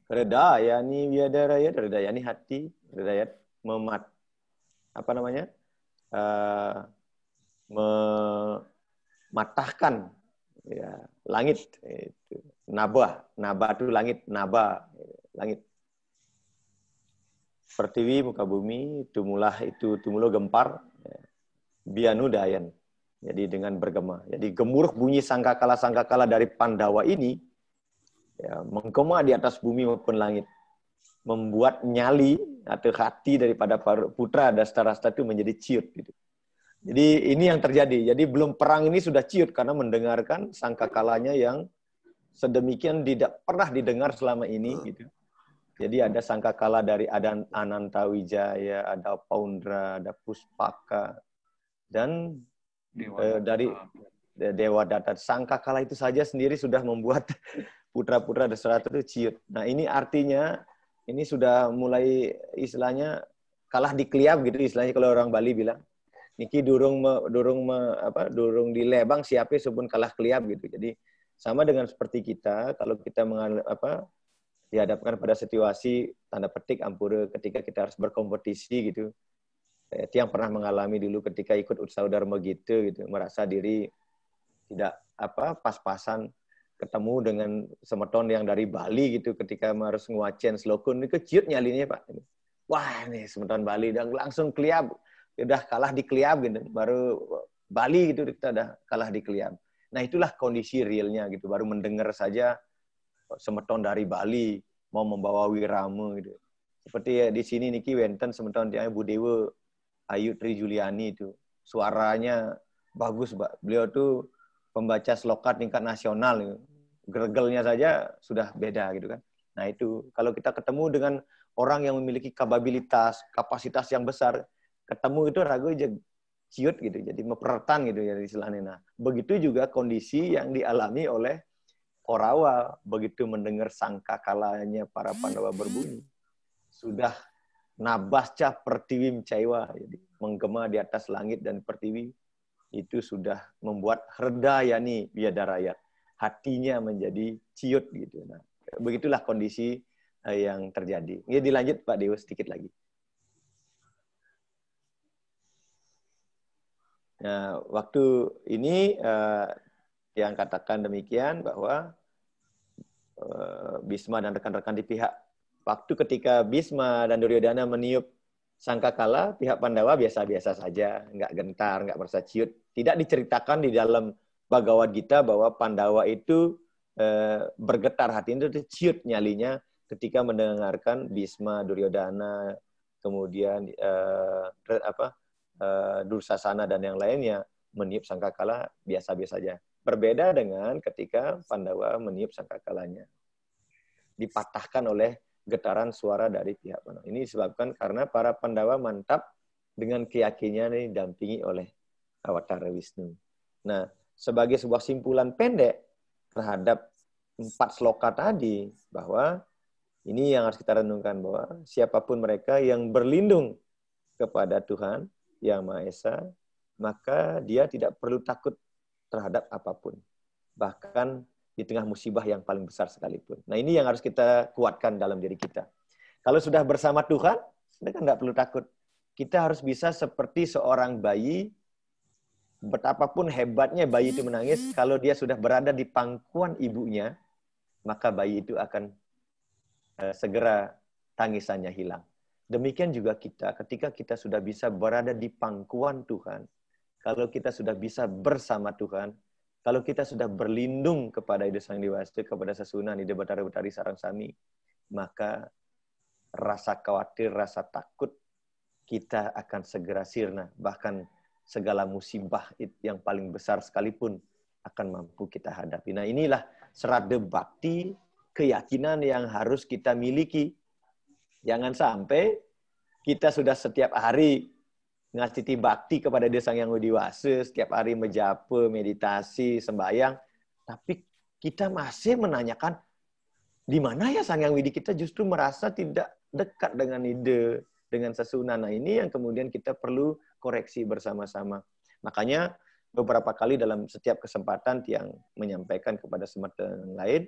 Redayani Wiadarayat, Redayani hati, Redayat mematahkan ya, langit itu. Naba itu langit, naba langit. Pertiwi muka bumi, tumulo gempar, ya. Bianu dayan. Jadi dengan bergema. Jadi gemuruh bunyi sangkakala dari Pandawa ini ya, menggema di atas bumi maupun langit, membuat nyali atau hati daripada putra Drastarastra itu menjadi ciut gitu. Jadi ini yang terjadi. Jadi belum perang ini sudah ciut karena mendengarkan sangkakalanya yang sedemikian tidak pernah didengar selama ini gitu. Jadi ada sangkakala dari Anantawijaya, ada Paundra, ada Puspaka, dan dari Dewadatta. Sangkakala itu saja sendiri sudah membuat putra-putra Drastarastra itu ciut. Nah ini artinya, ini sudah mulai istilahnya kalah dikeliap gitu, istilahnya kalau orang Bali bilang. Niki durung di lebang siapnya sebelum kalah keliap gitu. Jadi sama dengan seperti kita, kalau kita dihadapkan pada situasi tanda petik ampura ketika kita harus berkompetisi gitu. Itu yang pernah mengalami dulu ketika ikut Utsau Dharma gitu, merasa diri tidak pas-pasan ketemu dengan semeton yang dari Bali gitu ketika harus nguacen slokun ini keciut nyalinya Pak. Wah nih semeton Bali dan langsung keliap, udah kalah di keliap gitu. Baru Bali gitu kita udah kalah di keliap. Nah itulah kondisi realnya gitu. Baru mendengar saja semeton dari Bali mau membawa wirama gitu. Seperti di sini niki wenten semeton dia Budewa Ayu Tri Juliani itu. Suaranya bagus, Pak. Beliau tuh pembaca sloka tingkat nasional gitu. Gergelnya saja sudah beda gitu kan. Nah itu kalau kita ketemu dengan orang yang memiliki kapasitas yang besar, ketemu itu ragu aja ciut gitu, jadi meperetan gitu ya istilahnya. Nah, begitu juga kondisi yang dialami oleh Korawa begitu mendengar sangkakalanya para Pandawa berbunyi. Sudah nabasca pertiwim caiwa, jadi menggema di atas langit dan pertiwi, itu sudah membuat Hridayani Wiadarayat, hatinya menjadi ciut gitu. Nah, begitulah kondisi yang terjadi. Ini dilanjut Pak Dewa sedikit lagi. Nah, waktu ini yang katakan demikian bahwa Bisma dan rekan-rekan di pihak waktu ketika Bisma dan Duryodhana meniup sangkakala, pihak Pandawa biasa-biasa saja, nggak gentar, nggak merasa ciut. Tidak diceritakan di dalam Bhagavad Gita bahwa Pandawa itu bergetar hati itu ciut nyalinya ketika mendengarkan Bisma, Duryodhana, kemudian Dursasana dan yang lainnya meniup sangkakala biasa-biasa saja. Berbeda dengan ketika Pandawa meniup sangkakalanya. Dipatahkan oleh getaran suara dari pihak Pandawa. Ini disebabkan karena para Pandawa mantap dengan keyakinan ini didampingi oleh Awatara Wisnu. Nah, sebagai sebuah simpulan pendek terhadap 4 sloka tadi, bahwa ini yang harus kita renungkan, bahwa siapapun mereka yang berlindung kepada Tuhan Yang Maha Esa, maka dia tidak perlu takut terhadap apapun. Bahkan di tengah musibah yang paling besar sekalipun. Nah, ini yang harus kita kuatkan dalam diri kita. Kalau sudah bersama Tuhan, kita kan nggak perlu takut. Kita harus bisa seperti seorang bayi, betapapun hebatnya bayi itu menangis, kalau dia sudah berada di pangkuan ibunya, maka bayi itu akan segera tangisannya hilang. Demikian juga kita, ketika kita sudah bisa berada di pangkuan Tuhan, kalau kita sudah bisa bersama Tuhan, kalau kita sudah berlindung kepada Ida Sang Dewasa, kepada Sasunan, Ida Batara-Batari Sarang Sami, maka rasa khawatir, rasa takut kita akan segera sirna. Bahkan segala musibah yang paling besar sekalipun akan mampu kita hadapi. Nah, inilah serada bakti, keyakinan yang harus kita miliki. Jangan sampai kita sudah setiap hari ngasih bakti kepada Ida Sang Hyang Widi Wasa, setiap hari menjapa, meditasi, sembahyang, tapi kita masih menanyakan, di mana ya Sang Hyang Widi? Kita justru merasa tidak dekat dengan Ida, dengan Sasunan. Nah, ini yang kemudian kita perlu koreksi bersama-sama. Makanya beberapa kali dalam setiap kesempatan yang menyampaikan kepada semata yang lain,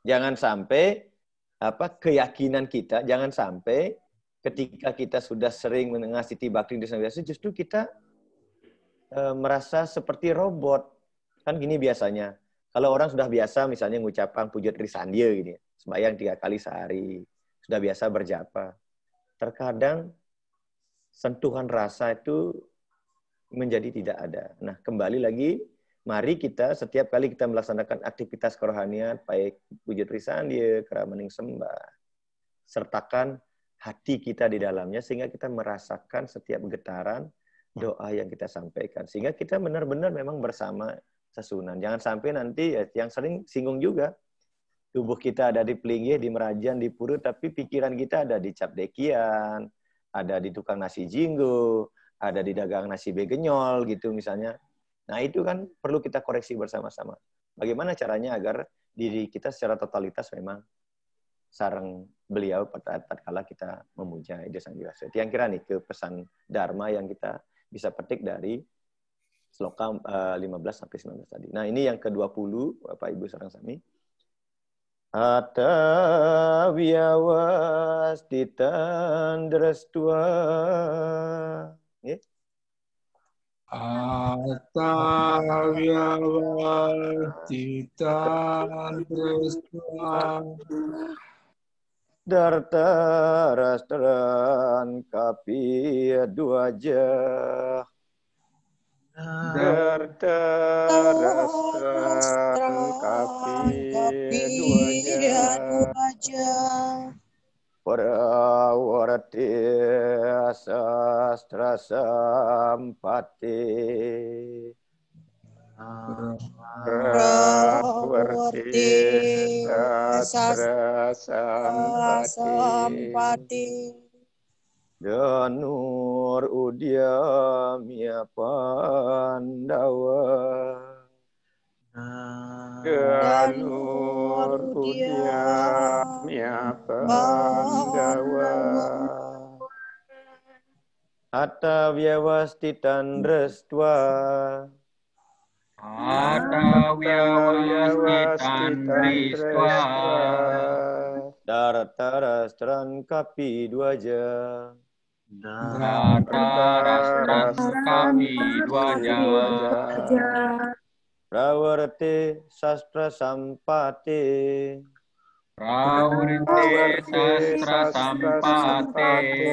jangan sampai keyakinan kita, jangan sampai ketika kita sudah sering mengasih bakti di Sang Hyang Widi Wasa, justru kita merasa seperti robot. Kan gini biasanya, kalau orang sudah biasa misalnya mengucapkan puja Trisandya gini, sembahyang 3 kali sehari, sudah biasa berjapa. Terkadang sentuhan rasa itu menjadi tidak ada. Nah, kembali lagi, mari kita setiap kali kita melaksanakan aktivitas kerohanian, baik puja Trisandya, keramaning sembah, sertakan hati kita di dalamnya, sehingga kita merasakan setiap getaran doa yang kita sampaikan. Sehingga kita benar-benar memang bersama Sasunan. Jangan sampai nanti, yang sering singgung juga, tubuh kita ada di Pelinggih, di Merajan, di Purut, tapi pikiran kita ada di Capdekian, ada di tukang nasi jinggo, ada di dagang nasi begenyol gitu misalnya. Nah, itu kan perlu kita koreksi bersama-sama. Bagaimana caranya agar diri kita secara totalitas memang sareng beliau pada tatkala kita memuja Ida Sang Hyang Widi Wasa. Yang kira nih ke pesan Dharma yang kita bisa petik dari sloka 15 sampai 19 tadi. Nah, ini yang ke-20 Bapak Ibu sareng sami. Atta wiawas titan drestua. Atta wiawas titan drestua. Darta rastran kapi duaja. Darta rastran kapi duaja. Parawarti sastra sampati. Prawarti sastra sampati. Danur udyamya Pandawa. Danur udyamya Pandawa. Atta vyawastitan drestua. Atta vyawastitan drestua. Darta rastran kapi duaja. Darta rastran kapi duaja. Prawarti sastra sampati. Prawarti sastra sampati.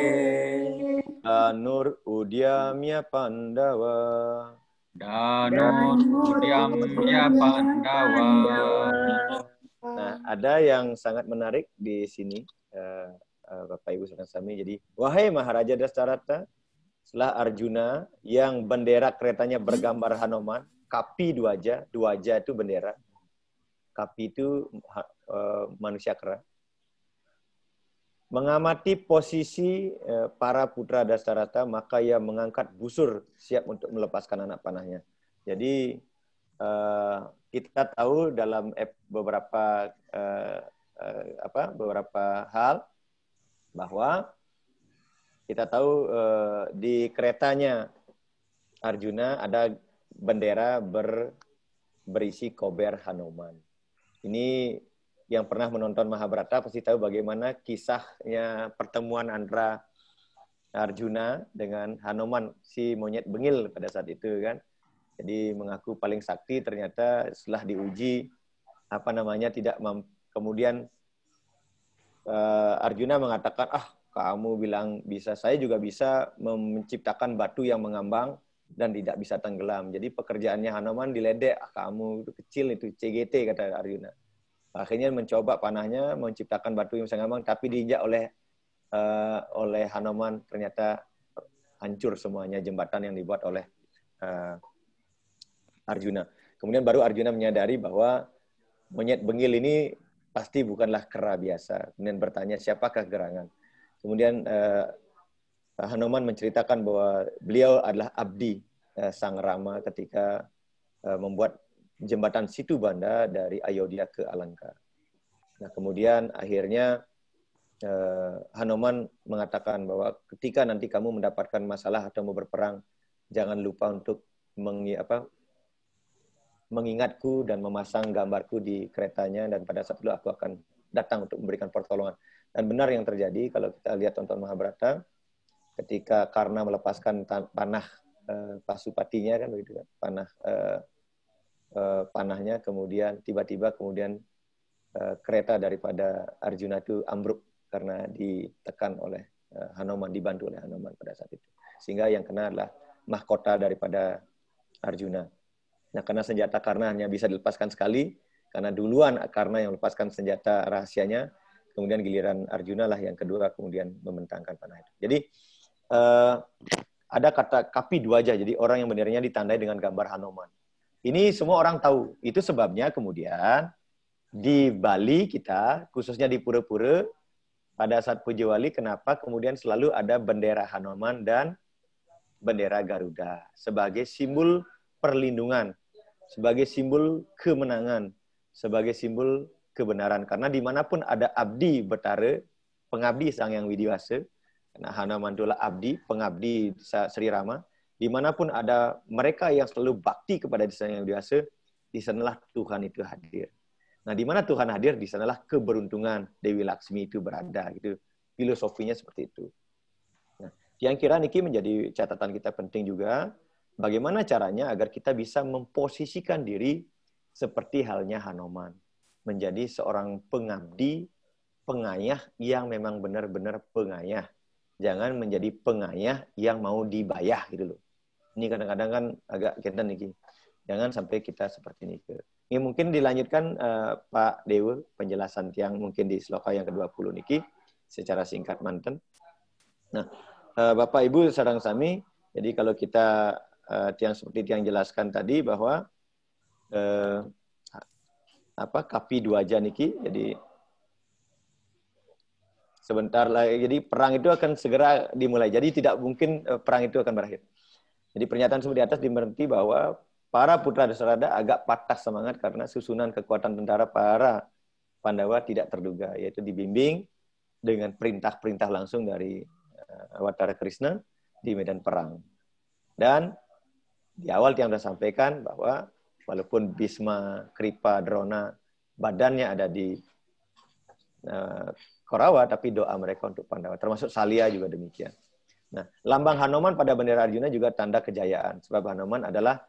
Danur udyamya Pandawa. Danur udyamya Pandawa. Nah, ada yang sangat menarik di sini, Bapak Ibu sareng sami. Jadi, wahai Maharaja Dasarata, setelah Arjuna yang bendera keretanya bergambar Hanuman, kapi duaja itu bendera, kapi itu manusia kera, mengamati posisi para putra Dasarata, maka ia mengangkat busur siap untuk melepaskan anak panahnya. Jadi kita tahu dalam beberapa hal bahwa kita tahu di keretanya Arjuna ada bendera berisi kober Hanuman. Ini yang pernah menonton Mahabharata pasti tahu bagaimana kisahnya pertemuan antara Arjuna dengan Hanuman, si monyet bengil pada saat itu kan. Jadi mengaku paling sakti, ternyata setelah diuji tidak kemudian Arjuna mengatakan, kamu bilang bisa, saya juga bisa menciptakan batu yang mengambang dan tidak bisa tenggelam. Jadi pekerjaannya Hanuman diledek, kamu itu kecil, itu CGT, kata Arjuna. Akhirnya mencoba panahnya menciptakan batu yang bisa ngambang, tapi diinjak oleh Hanuman, ternyata hancur semuanya jembatan yang dibuat oleh Arjuna. Kemudian baru Arjuna menyadari bahwa monyet bengil ini pasti bukanlah kera biasa. Kemudian bertanya, siapakah gerangan? Kemudian Hanuman menceritakan bahwa beliau adalah abdi Sang Rama ketika membuat jembatan Situ Banda dari Ayodhya ke Alanka. Nah, kemudian akhirnya Hanuman mengatakan bahwa ketika nanti kamu mendapatkan masalah atau mau berperang, jangan lupa untuk mengingatku dan memasang gambarku di keretanya, dan pada saat itu aku akan datang untuk memberikan pertolongan. Dan benar yang terjadi kalau kita lihat tonton Mahabharata, ketika Karna melepaskan panah Pasupatinya kan begitu kan, panahnya, kemudian tiba-tiba kereta daripada Arjuna itu ambruk karena ditekan oleh Hanuman, dibantu oleh Hanuman pada saat itu. Sehingga yang kena adalah mahkota daripada Arjuna. Nah, karena senjata Karna hanya bisa dilepaskan sekali, karena duluan Karna yang melepaskan senjata rahasianya, kemudian giliran Arjuna lah yang kedua kemudian membentangkan panah itu. Jadi ada kata Kapi Dwaja, jadi orang yang benderanya ditandai dengan gambar Hanuman. Ini semua orang tahu. Itu sebabnya kemudian di Bali kita, khususnya di Pura-Pura, pada saat Puja Wali, kenapa kemudian selalu ada bendera Hanuman dan bendera Garuda sebagai simbol perlindungan, sebagai simbol kemenangan, sebagai simbol kebenaran. Karena dimanapun ada abdi Betara, pengabdi Sang Hyang Widiwasa, karena Hanuman itulah abdi, pengabdi Sri Rama, dimanapun ada mereka yang selalu bakti kepada Sang Hyang Widiwasa, di sanalah Tuhan itu hadir. Nah, di mana Tuhan hadir, di sanalah keberuntungan Dewi Laksmi itu berada. Gitu. Filosofinya seperti itu. Nah, yang kira niki menjadi catatan kita penting juga, bagaimana caranya agar kita bisa memposisikan diri seperti halnya Hanuman. Menjadi seorang pengabdi, pengayah yang memang benar-benar pengayah. Jangan menjadi pengayah yang mau dibayah gitu loh. Ini kadang-kadang kan agak kita niki. Jangan sampai kita seperti ini. Ini mungkin dilanjutkan Pak Dewa, penjelasan yang mungkin di sloka yang ke-20 niki secara singkat manten. Nah, Bapak Ibu sareng sami, jadi kalau kita yang seperti yang jelaskan tadi bahwa Kapi Dwaja niki, jadi sebentar lagi, jadi perang itu akan segera dimulai. Jadi tidak mungkin perang itu akan berakhir. Jadi pernyataan seperti atas dimengerti bahwa para putra Dasarada agak patah semangat karena susunan kekuatan tentara para Pandawa tidak terduga, yaitu dibimbing dengan perintah-perintah langsung dari Awatara Krishna di medan perang. Dan di awal yang sudah sampaikan bahwa walaupun Bhisma, Kripa, Drona badannya ada di Korawa, tapi doa mereka untuk Pandawa, termasuk Salya juga demikian. Nah, lambang Hanuman pada bendera Arjuna juga tanda kejayaan, sebab Hanuman adalah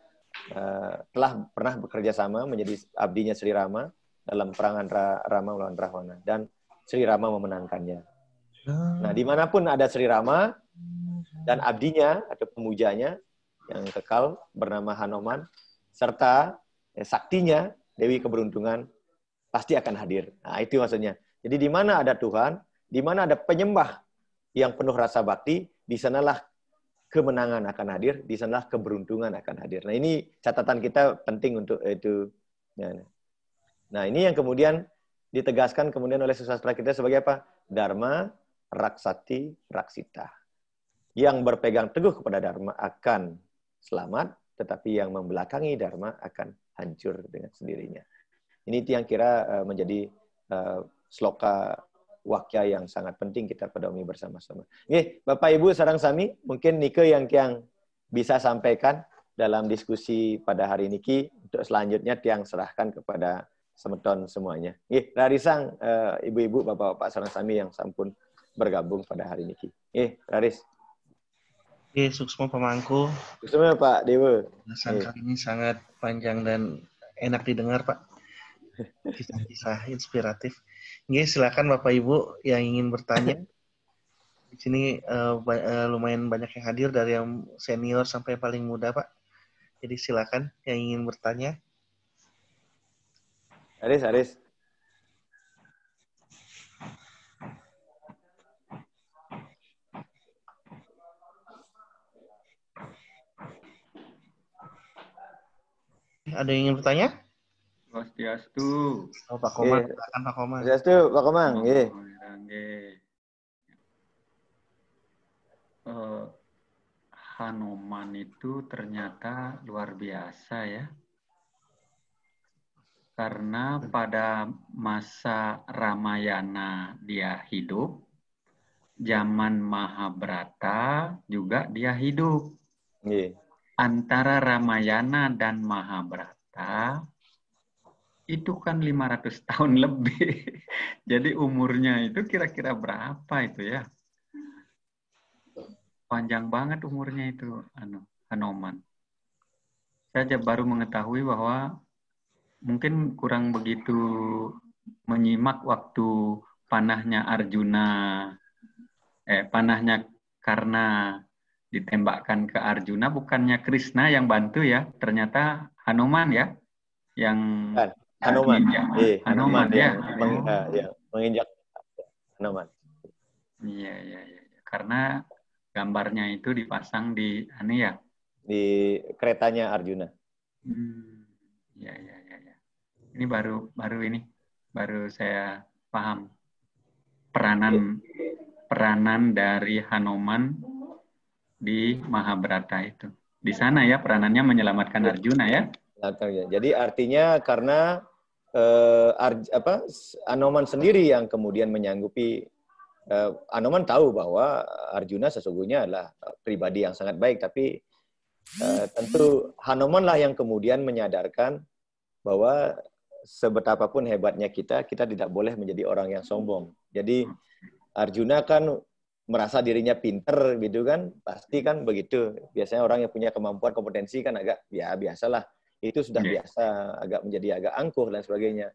telah pernah bekerja sama menjadi abdinya Sri Rama dalam perang antara Rama melawan Rahwana, dan Sri Rama memenangkannya. Nah, dimanapun ada Sri Rama dan abdinya atau pemujanya yang kekal bernama Hanuman, serta saktinya Dewi Keberuntungan pasti akan hadir. Nah, itu maksudnya. Jadi di mana ada Tuhan, di mana ada penyembah yang penuh rasa bakti, di sanalah kemenangan akan hadir, di sanalah keberuntungan akan hadir. Nah, ini catatan kita penting untuk itu. Nah, ini yang kemudian ditegaskan kemudian oleh sastra kita sebagai apa? Dharma, Raksati, Raksita. Yang berpegang teguh kepada Dharma akan selamat, tetapi yang membelakangi Dharma akan hancur dengan sendirinya. Ini yang kira menjadi sloka wakya yang sangat penting kita pedomi bersama-sama. Bapak Ibu sareng sami, mungkin Nike yang bisa sampaikan dalam diskusi pada hari ini. Untuk selanjutnya tiang serahkan kepada semeton semuanya. Rarisang ibu-ibu, bapak-bapak sareng sami yang sampun bergabung pada hari ini. Raris. Suksma pemangku. Suksma Pak Dewa. Bahasan kali ini sangat panjang dan enak didengar, Pak. Kisah-kisah inspiratif. Silakan Bapak Ibu yang ingin bertanya. Di sini lumayan banyak yang hadir dari yang senior sampai paling muda, Pak. Jadi silakan yang ingin bertanya. Aris. Ada yang ingin bertanya? Swastiastu. Oh, Pak Komang, silakan Pak Komang. Swastiastu, Pak Komang. Hanuman itu ternyata luar biasa ya. Karena pada masa Ramayana dia hidup, zaman Mahabharata juga dia hidup. Antara Ramayana dan Mahabharata itu kan 500 tahun lebih. Jadi umurnya itu kira-kira berapa itu ya? Panjang banget umurnya itu Hanuman. Saya baru mengetahui bahwa mungkin kurang begitu menyimak waktu panahnya Arjuna, panahnya karena ditembakkan ke Arjuna, bukannya Krishna yang bantu ya, ternyata Hanuman ya, yang Hanuman ya, menginjak Hanuman. Iya. Karena gambarnya itu dipasang di di keretanya Arjuna. Ya. Ini baru saya paham peranan dari Hanuman di Mahabharata itu. Di sana ya peranannya menyelamatkan Arjuna ya. Jadi artinya karena Hanuman sendiri yang kemudian menyanggupi. Hanuman tahu bahwa Arjuna sesungguhnya adalah pribadi yang sangat baik, tapi tentu Hanuman lah yang kemudian menyadarkan bahwa sebetapapun hebatnya kita tidak boleh menjadi orang yang sombong. Jadi Arjuna kan merasa dirinya pinter gitu kan, pasti kan begitu. Biasanya orang yang punya kemampuan, kompetensi kan agak ya biasalah. Itu sudah biasa, menjadi agak angkuh dan sebagainya.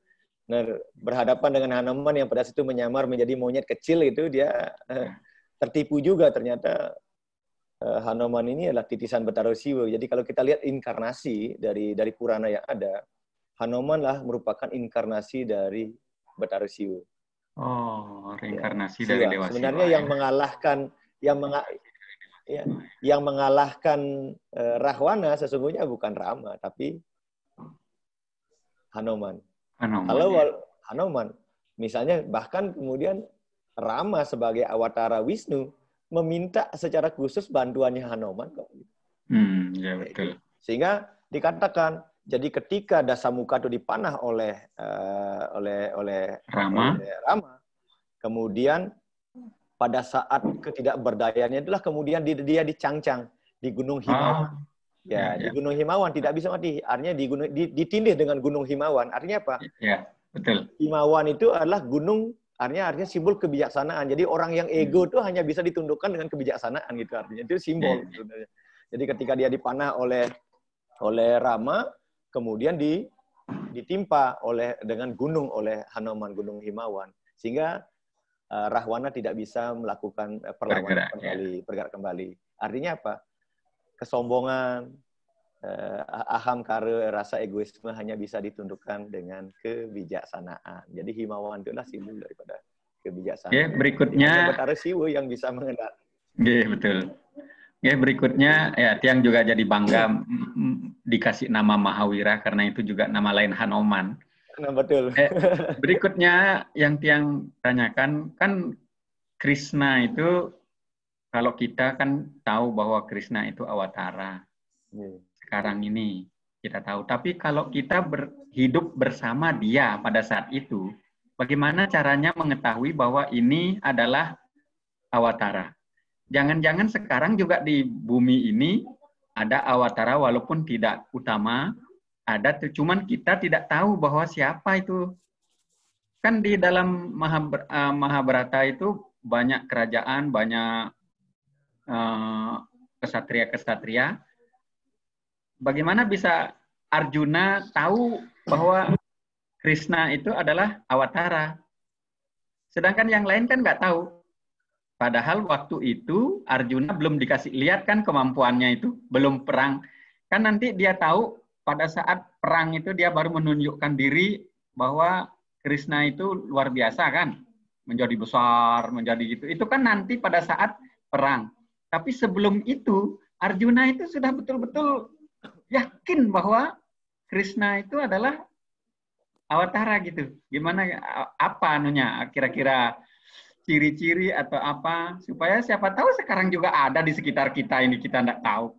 Nah, berhadapan dengan Hanuman yang pada situ menyamar menjadi monyet kecil itu, dia tertipu juga ternyata. Hanuman ini adalah titisan Betara Siwa. Jadi kalau kita lihat inkarnasi dari Purana yang ada, Hanuman lah merupakan inkarnasi dari Betara Siwa. Oh, reinkarnasi dari Dewa Siwa. Sebenarnya yang mengalahkan Rahwana sesungguhnya bukan Rama, tapi Hanuman. Kalau Hanuman, misalnya bahkan kemudian Rama sebagai awatara Wisnu meminta secara khusus bantuannya Hanuman kok. Ya betul. Sehingga dikatakan, jadi ketika Dasamuka itu dipanah oleh Rama, kemudian pada saat ketidakberdayaannya itulah kemudian dia dicangcang di Gunung Himawan. Di Gunung Himawan tidak bisa mati. Artinya ditindih dengan Gunung Himawan. Artinya apa? Ya, betul. Himawan itu adalah gunung, artinya simbol kebijaksanaan. Jadi orang yang ego itu hanya bisa ditundukkan dengan kebijaksanaan gitu artinya. Itu simbol sebenarnya. Jadi ketika dia dipanah oleh Rama, kemudian ditimpa dengan gunung oleh Hanuman, Gunung Himawan. Sehingga Rahwana tidak bisa melakukan perlawanan bergerak kembali. Artinya apa? Kesombongan, aham kara, rasa egoisme hanya bisa ditundukkan dengan kebijaksanaan. Jadi Himawan itulah simbol daripada kebijaksanaan. Berikutnya Betara Siwa yang bisa mengendalikan. Betul. Berikutnya Tiang juga jadi bangga dikasih nama Mahawira karena itu juga nama lain Hanuman. Nah, betul. Berikutnya yang Tiang tanyakan kan Krishna itu, kalau kita kan tahu bahwa Krishna itu awatara. Sekarang ini kita tahu. Tapi kalau kita hidup bersama dia pada saat itu, bagaimana caranya mengetahui bahwa ini adalah Awatara? Jangan-jangan sekarang juga di bumi ini ada Awatara walaupun tidak utama, ada, cuman kita tidak tahu bahwa siapa itu. Kan di dalam Mahabharata itu banyak kerajaan, banyak kesatria-kesatria. Bagaimana bisa Arjuna tahu bahwa Krishna itu adalah Awatara? Sedangkan yang lain kan nggak tahu. Padahal waktu itu Arjuna belum dikasih lihat kan kemampuannya itu, belum perang. Kan nanti dia tahu pada saat perang itu dia baru menunjukkan diri bahwa Krishna itu luar biasa kan, menjadi besar, menjadi gitu. Itu kan nanti pada saat perang. Tapi sebelum itu Arjuna itu sudah betul-betul yakin bahwa Krishna itu adalah Awatara gitu. Gimana, apa anunya, kira-kira ciri-ciri atau apa, supaya siapa tahu sekarang juga ada di sekitar kita ini, kita tidak tahu.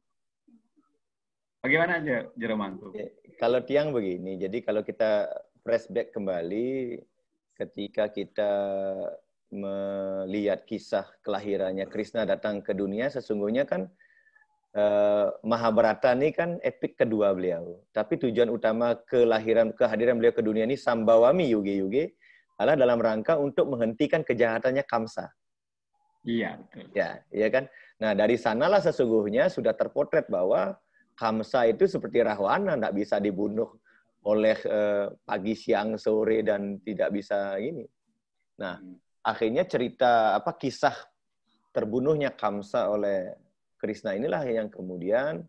Bagaimana aja, Jero Mangku? Kalau Tiang begini, jadi kalau kita flashback kembali ketika kita melihat kisah kelahirannya Krishna datang ke dunia, sesungguhnya kan Mahabharata ini kan epik kedua beliau. Tapi tujuan utama kehadiran beliau ke dunia ini Sambawami Yuge adalah dalam rangka untuk menghentikan kejahatannya Kamsa. Iya, betul. Ya, iya kan? Nah, dari sanalah sesungguhnya sudah terpotret bahwa Kamsa itu seperti Rahwana, tidak bisa dibunuh oleh pagi, siang, sore, dan tidak bisa ini. Nah, akhirnya cerita kisah terbunuhnya Kamsa oleh Krishna inilah yang kemudian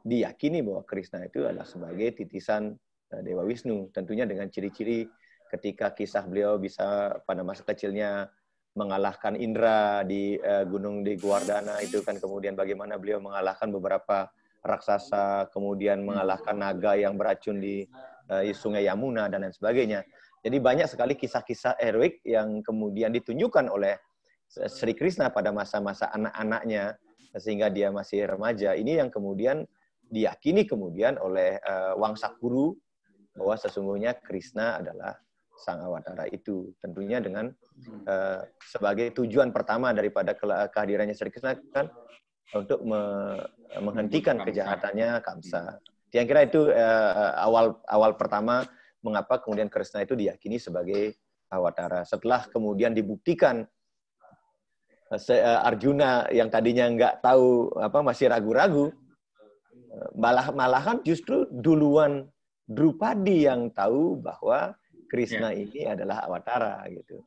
diyakini bahwa Krishna itu adalah sebagai titisan Dewa Wisnu. Tentunya dengan ciri-ciri ketika kisah beliau bisa pada masa kecilnya mengalahkan Indra di gunung di Govardhana itu kan, kemudian bagaimana beliau mengalahkan beberapa raksasa, kemudian mengalahkan naga yang beracun di Sungai Yamuna dan lain sebagainya. Jadi banyak sekali kisah-kisah heroik yang kemudian ditunjukkan oleh Sri Krishna pada masa-masa anak-anaknya sehingga dia masih remaja. Ini yang kemudian diyakini kemudian oleh Wangsakuru bahwa sesungguhnya Krishna adalah sang Awatara itu. Tentunya dengan sebagai tujuan pertama daripada kehadirannya Sri Krishna kan untuk menghentikan kejahatannya Kamsa. Yang kira itu awal pertama mengapa kemudian Krishna itu diyakini sebagai Awatara. Setelah kemudian dibuktikan Arjuna yang tadinya nggak tahu masih ragu-ragu, malahan justru duluan Drupadi yang tahu bahwa Krishna ini adalah Awatara gitu.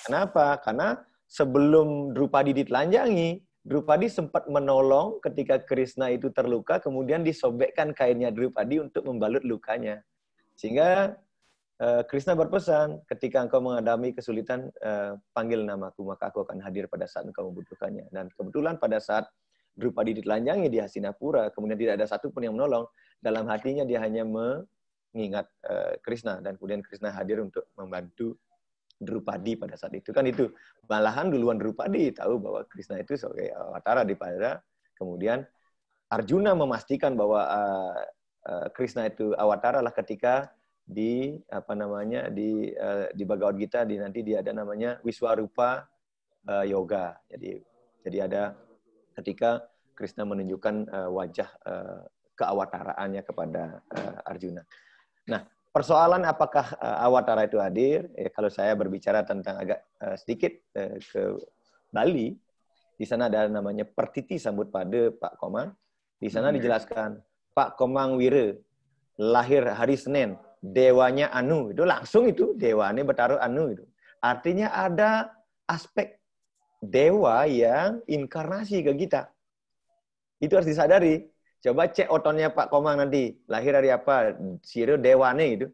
Kenapa? Karena sebelum Drupadi ditelanjangi, Drupadi sempat menolong ketika Krishna itu terluka, kemudian disobekkan kainnya Drupadi untuk membalut lukanya. Sehingga Krishna berpesan, ketika engkau menghadapi kesulitan, panggil namaku, maka aku akan hadir pada saat engkau membutuhkannya. Dan kebetulan pada saat Drupadi ditelanjangi di Hastinapura, kemudian tidak ada satupun yang menolong, dalam hatinya dia hanya mengingat Krishna, dan kemudian Krishna hadir untuk membantu Drupadi pada saat itu. Kan itu, malahan duluan Drupadi tahu bahwa Krishna itu sebagai Awatara daripada kemudian Arjuna memastikan bahwa Krishna itu Awatara lah ketika di di Bhagavad Gita nanti dia ada namanya Wiswarupa Yoga. Jadi ada ketika Krishna menunjukkan wajah keawataraannya kepada Arjuna. Nah, persoalan apakah Awatara itu hadir? Kalau saya berbicara tentang agak sedikit ke Bali, di sana ada namanya Pertiti Sambut Pada Pak Komang. Di sana dijelaskan Pak Komang Wira lahir hari Senin. Dewanya Anu, itu langsung itu dewanya bertaruh Anu itu. Artinya ada aspek dewa yang inkarnasi ke kita. Itu harus disadari. Coba cek otonnya Pak Komang nanti. Lahir hari apa? Siro dewane itu.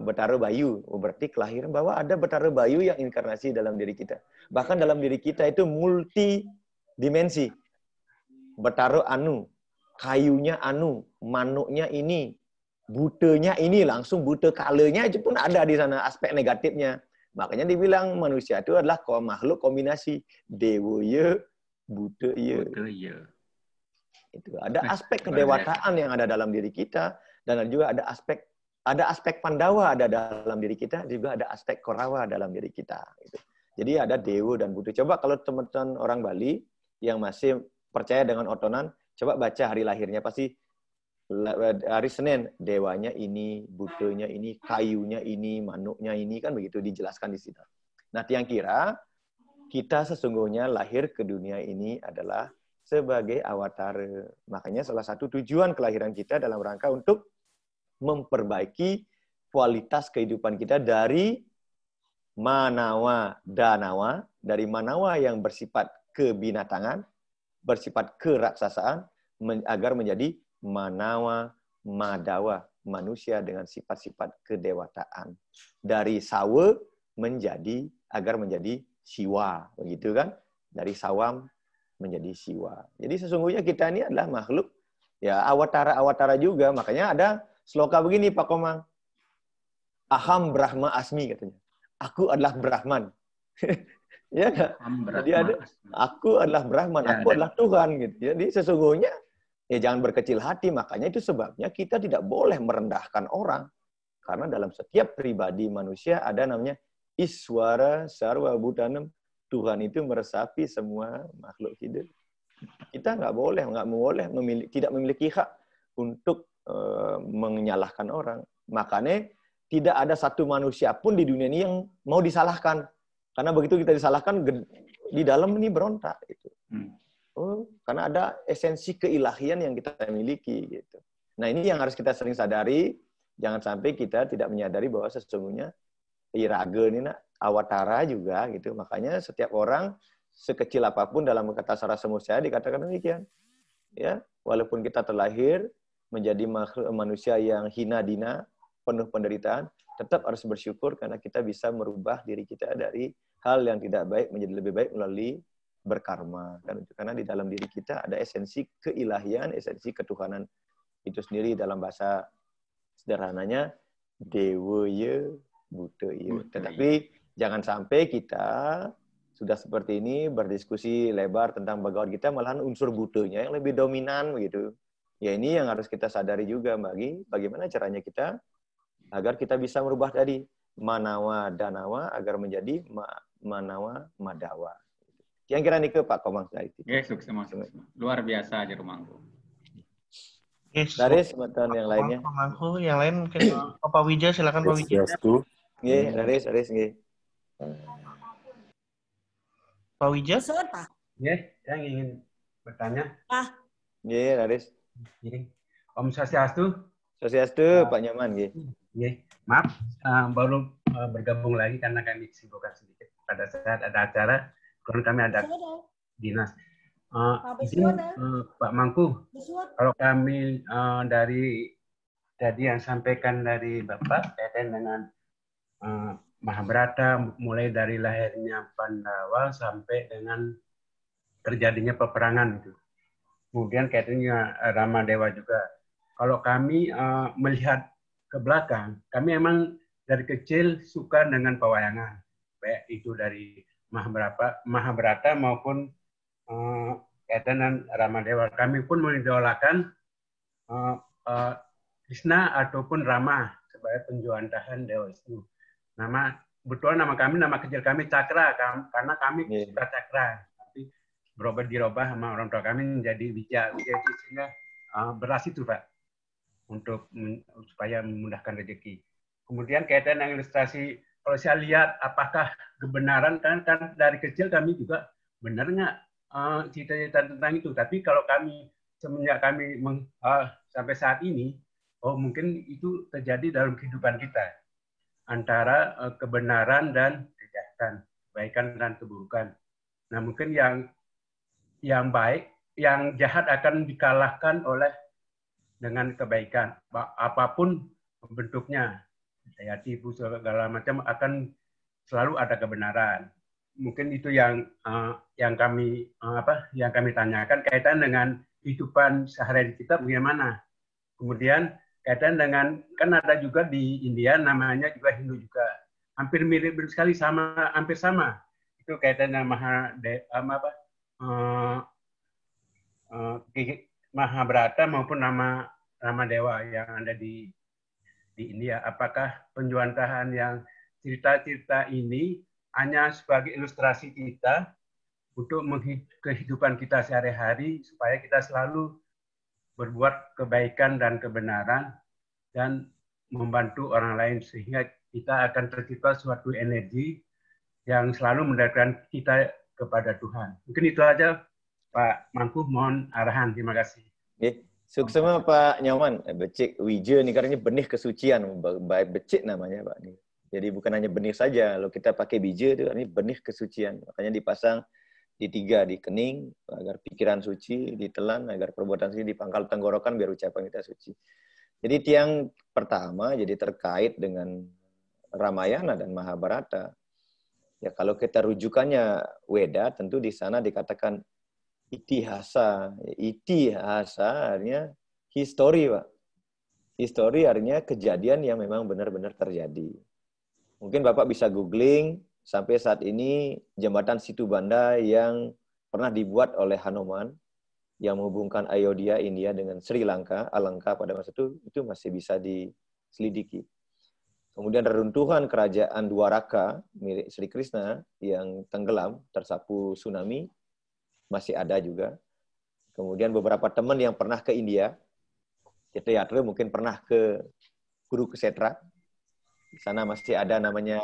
Betara Bayu. Berarti kelahiran bahwa ada Betara Bayu yang inkarnasi dalam diri kita. Bahkan dalam diri kita itu multi dimensi. Betara Anu. Kayunya Anu. Manuknya ini. Butanya ini, langsung buta colornya itu pun ada di sana aspek negatifnya. Makanya dibilang manusia itu adalah makhluk kombinasi dewa ya, buta ya. Itu ada aspek Luar biasa. kedewataan yang ada dalam diri kita, dan juga ada aspek Pandawa ada dalam diri kita, juga ada aspek Korawa dalam diri kita. Gitu. Jadi ada Dewa dan Buddha. Coba kalau teman-teman orang Bali yang masih percaya dengan otonan, coba baca hari lahirnya, pasti hari Senin dewanya ini, Buddhanya ini, kayunya ini, manuknya ini, kan begitu dijelaskan di situ. Nah, tiang kira kita sesungguhnya lahir ke dunia ini adalah sebagai avatar. Makanya salah satu tujuan kelahiran kita dalam rangka untuk memperbaiki kualitas kehidupan kita dari manawa danawa, dari manawa yang bersifat kebinatangan, bersifat keraksasaan, agar menjadi manawa madawa, manusia dengan sifat-sifat kedewataan. Dari sawa agar menjadi siwa, begitu kan? Dari sawam menjadi siwa. Jadi sesungguhnya kita ini adalah makhluk ya awatara juga. Makanya ada sloka begini Pak Komang. Aham Brahma Asmi katanya. Aku adalah Brahman. Ya enggak? Jadi ada aku adalah Brahman, ya, aku adalah Tuhan gitu. Jadi sesungguhnya ya jangan berkecil hati, makanya itu sebabnya kita tidak boleh merendahkan orang. Karena dalam setiap pribadi manusia ada namanya Iswara Sarwa Bhutanam. Tuhan itu meresapi semua makhluk hidup. Kita nggak boleh tidak memiliki hak untuk menyalahkan orang. Makanya tidak ada satu manusia pun di dunia ini yang mau disalahkan. Karena begitu kita disalahkan, di dalam ini berontak. Gitu. Karena ada esensi keilahian yang kita miliki. Gitu. Nah ini yang harus kita sering sadari. Jangan sampai kita tidak menyadari bahwa sesungguhnya iraga ini awatara juga gitu. Makanya setiap orang sekecil apapun dalam kata sara semusaya dikatakan demikian. Ya, walaupun kita terlahir menjadi manusia yang hina dina, penuh penderitaan, tetap harus bersyukur karena kita bisa merubah diri kita dari hal yang tidak baik menjadi lebih baik melalui berkarma. Karena di dalam diri kita ada esensi keilahian, esensi ketuhanan itu sendiri. Dalam bahasa sederhananya Dewa ye, Buddha ye. Tetapi jangan sampai kita sudah seperti ini berdiskusi lebar tentang Bhagavad Gita, malahan unsur Buddhanya yang lebih dominan begitu. Ya ini yang harus kita sadari juga bagaimana caranya kita agar kita bisa merubah tadi manawa danawa agar menjadi manawa madawa. Yang kira nih ke Pak Komang tadi. Sukses. Luar biasa aja Rumangku. Dari teman-teman yang lainnya. Komangku, yang lain mungkin Pak Wija, silakan Pak Wija. Nggih, Daris nggih. Pak Wija? Yang ingin bertanya. Nggih, Daris. Om Swastiastu. Swastiastu, Pak Nyaman nggih. Maaf, baru bergabung lagi karena kami kesibukan sedikit. Pada saat ada acara, kami ada dinas. Pak Mangku, kalau kami dari tadi yang sampaikan dari Bapak kaitan dengan Mahabharata, mulai dari lahirnya Pandawa sampai dengan terjadinya peperangan itu. Kemudian kaitannya Ramadewa juga. Kalau kami melihat ke belakang, kami emang dari kecil suka dengan pewayangan, baik itu dari Mahabharata maupun kaitan dengan Ramadewa. Kami pun mengidolakan Krishna ataupun Rama sebagai penjuantahan Dewa Wisnu. Nama kecil kami Cakra, karena kami suka Cakra. Tapi dirubah sama orang tua kami menjadi Wija itu sehingga beras itu Pak, supaya memudahkan rezeki. Kemudian kaitan dengan ilustrasi, kalau saya lihat apakah kebenaran, kan dari kecil kami juga benar nggak cerita-cerita tentang itu. Tapi kalau kami semenjak kami sampai saat ini, mungkin itu terjadi dalam kehidupan kita antara kebenaran dan kejahatan, kebaikan dan keburukan. Nah mungkin yang baik, yang jahat akan dikalahkan dengan kebaikan, apapun bentuknya, daya tipu segala macam akan selalu ada kebenaran. Mungkin itu yang kami tanyakan kaitan dengan kehidupan sehari-hari kita bagaimana. Kemudian kaitan dengan, kan ada juga di India namanya juga Hindu juga, hampir mirip sekali, hampir sama. Itu kaitan dengan Mahabharata maupun nama dewa yang ada di India. Apakah penjuantahan yang cerita-cerita ini hanya sebagai ilustrasi kita untuk kehidupan kita sehari-hari supaya kita selalu berbuat kebaikan dan kebenaran dan membantu orang lain sehingga kita akan tercipta suatu energi yang selalu mendekatkan kita kepada Tuhan. Mungkin itu aja Pak Mangku, mohon arahan. Terima kasih. Okay. Suksema Pak Nyoman, becik wija ni katanya benih kesucian, baik becik namanya Pak ni. Jadi bukan hanya benih saja, kalau kita pakai bija itu ini benih kesucian. Makanya dipasang di 3 di kening agar pikiran suci, ditelan agar perbuatan suci, di pangkal tenggorokan biar ucapan kita suci. Jadi tiang pertama jadi terkait dengan Ramayana dan Mahabharata. Ya kalau kita rujukannya Weda, tentu di sana dikatakan itihasa. Itihasa artinya history, Pak. History artinya kejadian yang memang benar-benar terjadi. Mungkin Bapak bisa googling, sampai saat ini jembatan Situbanda yang pernah dibuat oleh Hanuman, yang menghubungkan Ayodhya, India dengan Sri Lanka, Alangka pada masa itu masih bisa diselidiki. Kemudian reruntuhan kerajaan Dwaraka milik Sri Krishna yang tenggelam, tersapu tsunami, masih ada juga. Kemudian beberapa teman yang pernah ke India, Tirta mungkin pernah ke Kurukshetra. Di sana masih ada namanya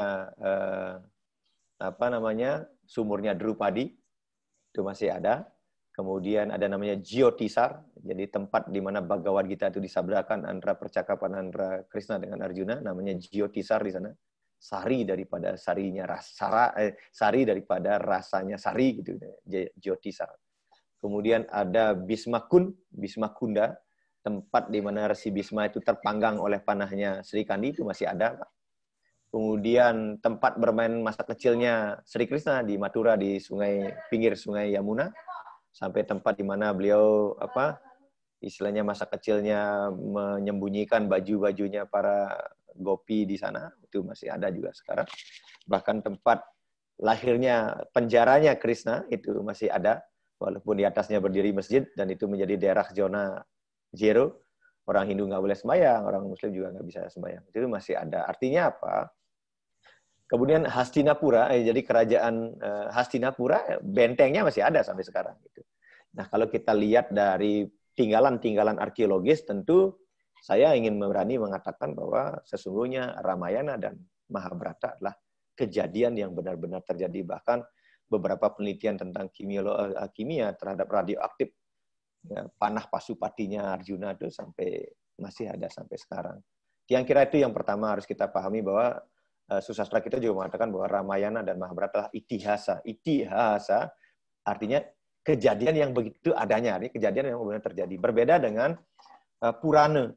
sumurnya Drupadi, itu masih ada. Kemudian ada namanya Jyotisar, jadi tempat di mana Bhagavad Gita itu disabrakan antara percakapan antara Krishna dengan Arjuna, namanya Jyotisar di sana. Sari daripada sarinya sari daripada rasanya sari gitu, Jyotisar. Kemudian ada Bhismakunda, tempat di mana Resi Bhisma itu terpanggang oleh panahnya Sri Kandi, itu masih ada. Kemudian tempat bermain masa kecilnya Sri Krishna di Mathura di pinggir sungai Yamuna, sampai tempat di mana beliau istilahnya masa kecilnya menyembunyikan baju-bajunya para gopi di sana, itu masih ada juga sekarang. Bahkan tempat lahirnya penjaranya Krishna itu masih ada, walaupun di atasnya berdiri masjid dan itu menjadi daerah zona zero. Orang Hindu nggak boleh sembahyang, orang Muslim juga nggak bisa sembahyang. Itu masih ada. Artinya apa? Kemudian Hastinapura, jadi kerajaan Hastinapura, bentengnya masih ada sampai sekarang. Nah, kalau kita lihat dari tinggalan-tinggalan arkeologis, tentu saya ingin berani mengatakan bahwa sesungguhnya Ramayana dan Mahabharata adalah kejadian yang benar-benar terjadi. Bahkan beberapa penelitian tentang kimia terhadap radioaktif, ya, panah pasupatinya Arjuna itu masih ada sampai sekarang. Yang kira itu yang pertama harus kita pahami, bahwa susastra kita juga mengatakan bahwa Ramayana dan Mahabharata adalah itihasa. Itihasa artinya kejadian yang begitu adanya, artinya kejadian yang benar terjadi. Berbeda dengan Purana.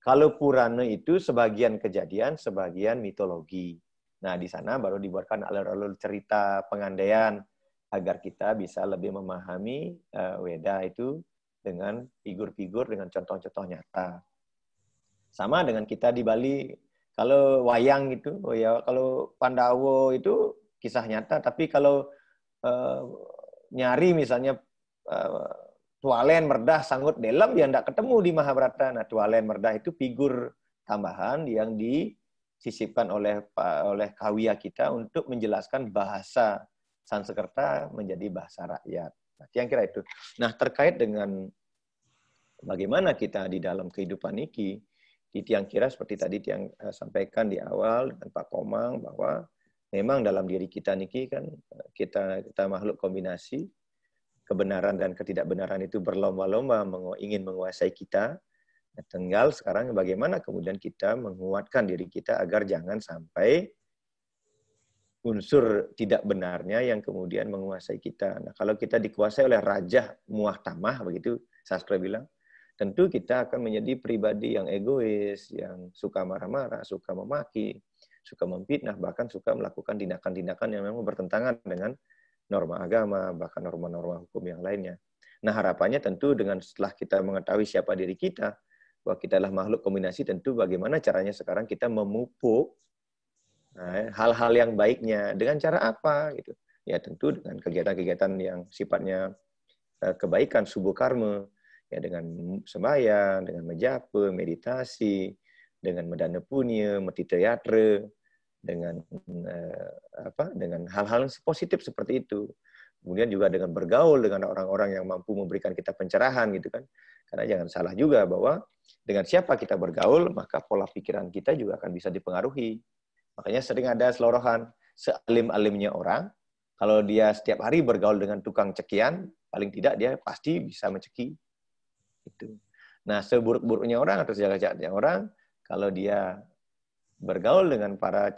Kalau Purana itu sebagian kejadian, sebagian mitologi. Nah, di sana baru dibuatkan alur-alur cerita pengandaian agar kita bisa lebih memahami Weda itu dengan figur-figur, dengan contoh-contoh nyata. Sama dengan kita di Bali, kalau wayang itu, kalau Pandawa itu kisah nyata, tapi kalau nyari misalnya Tualen Merdah Sanggut Delem, ya tidak ketemu di Mahabharata. Nah, Tualen Merdah itu figur tambahan yang disisipkan oleh Kawiya kita untuk menjelaskan bahasa Sanskerta menjadi bahasa rakyat. Nah, yang kira itu. Nah, terkait dengan bagaimana kita di dalam kehidupan ini, di tiang kira seperti tadi tiang sampaikan di awal dengan Pak Komang, bahwa memang dalam diri kita niki kan kita makhluk kombinasi, kebenaran dan ketidakbenaran itu berlomba-lomba ingin menguasai kita. Tinggal sekarang bagaimana kemudian kita menguatkan diri kita agar jangan sampai unsur tidak benarnya yang kemudian menguasai kita. Nah, kalau kita dikuasai oleh raja muahtamah, begitu sastra bilang, tentu kita akan menjadi pribadi yang egois, yang suka marah-marah, suka memaki, suka memfitnah, bahkan suka melakukan tindakan-tindakan yang memang bertentangan dengan norma agama, bahkan norma-norma hukum yang lainnya. Nah, harapannya tentu dengan setelah kita mengetahui siapa diri kita, bahwa kita adalah makhluk kombinasi, tentu bagaimana caranya sekarang kita memupuk hal-hal yang baiknya. Dengan cara apa? Gitu. Ya tentu dengan kegiatan-kegiatan yang sifatnya kebaikan, subuh karma, ya dengan sembahyang, dengan menjapa, meditasi, dengan medana punya, metita yatra, dengan dengan hal-hal positif seperti itu. Kemudian juga dengan bergaul dengan orang-orang yang mampu memberikan kita pencerahan gitu kan. Karena jangan salah juga bahwa dengan siapa kita bergaul, maka pola pikiran kita juga akan bisa dipengaruhi. Makanya sering ada selorohan, sealim-alimnya orang, kalau dia setiap hari bergaul dengan tukang cekian, paling tidak dia pasti bisa menceki. Gitu. Nah, seburuk-buruknya orang atau sejahat-jahatnya orang, kalau dia bergaul dengan para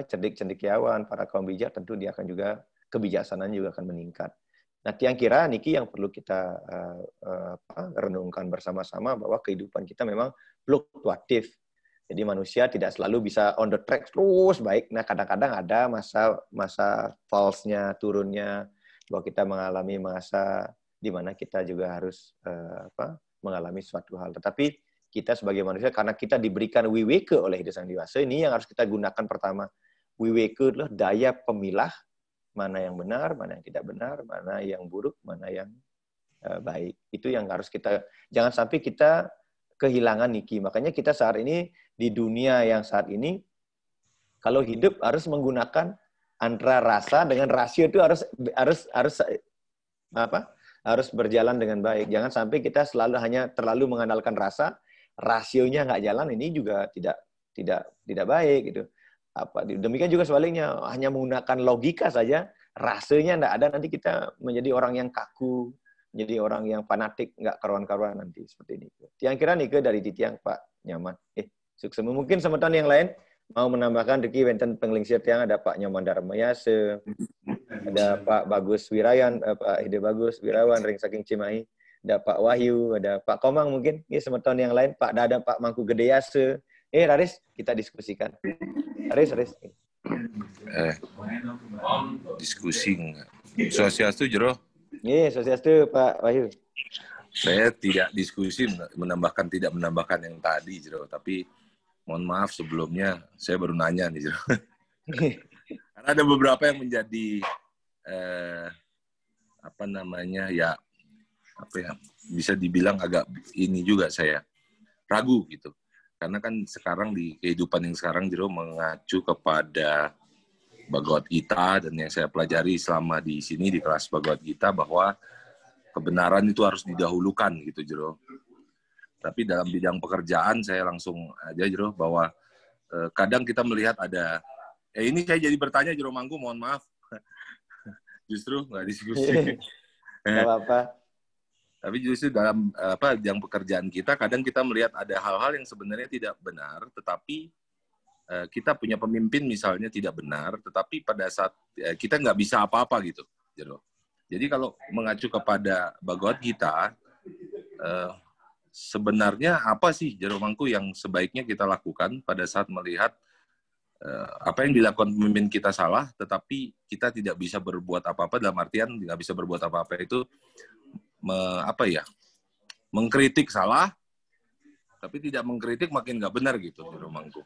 cendik-cendikiawan, para kaum bijak, tentu dia akan juga kebijaksanaan juga akan meningkat. Nah, tiang kira niki yang perlu kita renungkan bersama-sama bahwa kehidupan kita memang fluktuatif. Jadi manusia tidak selalu bisa on the track terus baik. Nah, kadang-kadang ada masa false-nya, turunnya, bahwa kita mengalami masa di mana kita juga harus mengalami suatu hal. Tetapi kita sebagai manusia, karena kita diberikan wiweke oleh Hidup Sang Dewasa, ini yang harus kita gunakan pertama. Wiweke adalah daya pemilah mana yang benar, mana yang tidak benar, mana yang buruk, mana yang baik. Itu yang harus kita, jangan sampai kita kehilangan niki. Makanya kita saat ini, di dunia yang saat ini, kalau hidup harus menggunakan antara rasa dengan rasio itu harus berjalan dengan baik. Jangan sampai kita selalu hanya terlalu mengandalkan rasa, rasionya nggak jalan, ini juga tidak baik gitu. Demikian juga sebaliknya, hanya menggunakan logika saja, rasanya nggak ada, nanti kita menjadi orang yang kaku, menjadi orang yang fanatik, nggak karuan-karuan nanti seperti ini. Tiang kira nih dari Titiang Pak Nyaman. Sukses. Mungkin semeton yang lain mau menambahkan Riki Wenten penglingsir tiang, ada Pak Nyaman Darmayase, ada Pak Bagus Wirayan, Pak Hide Bagus Wirawan, Ring Saking Cimahi, ada Pak Wahyu, ada Pak Komang mungkin, ini semeton yang lain, Pak Dada, Pak Mangku Gedeyase. Raris, kita diskusikan. Raris. Diskusi enggak? Swastiastu, Jero. Iya, swastiastu, Pak Wahyu. Saya tidak diskusi tidak menambahkan yang tadi, Jero. Tapi mohon maaf sebelumnya, saya baru nanya nih, Jero. Karena ada beberapa yang menjadi bisa dibilang agak ini juga saya ragu gitu. Karena kan sekarang di kehidupan yang sekarang Jero mengacu kepada Bhagavad Gita, dan yang saya pelajari selama di sini di kelas Bhagavad Gita bahwa kebenaran itu harus didahulukan gitu Jero. Tapi dalam bidang pekerjaan saya langsung aja Jero bahwa kadang kita melihat ada ini saya jadi bertanya Jero Mangku, mohon maaf. Justru nggak diskusi. Nggak apa-apa. Tapi justru dalam bidang pekerjaan kita, kadang kita melihat ada hal-hal yang sebenarnya tidak benar, tetapi kita punya pemimpin misalnya tidak benar, tetapi pada saat kita nggak bisa apa-apa gitu, Jero. Jadi kalau mengacu kepada Bhagavad Gita, sebenarnya apa sih Jero Mangku yang sebaiknya kita lakukan pada saat melihat apa yang dilakukan pemimpin kita salah, tetapi kita tidak bisa berbuat apa-apa, dalam artian tidak bisa berbuat apa-apa itu mengkritik salah, tapi tidak mengkritik makin nggak benar gitu, Jero Mangku.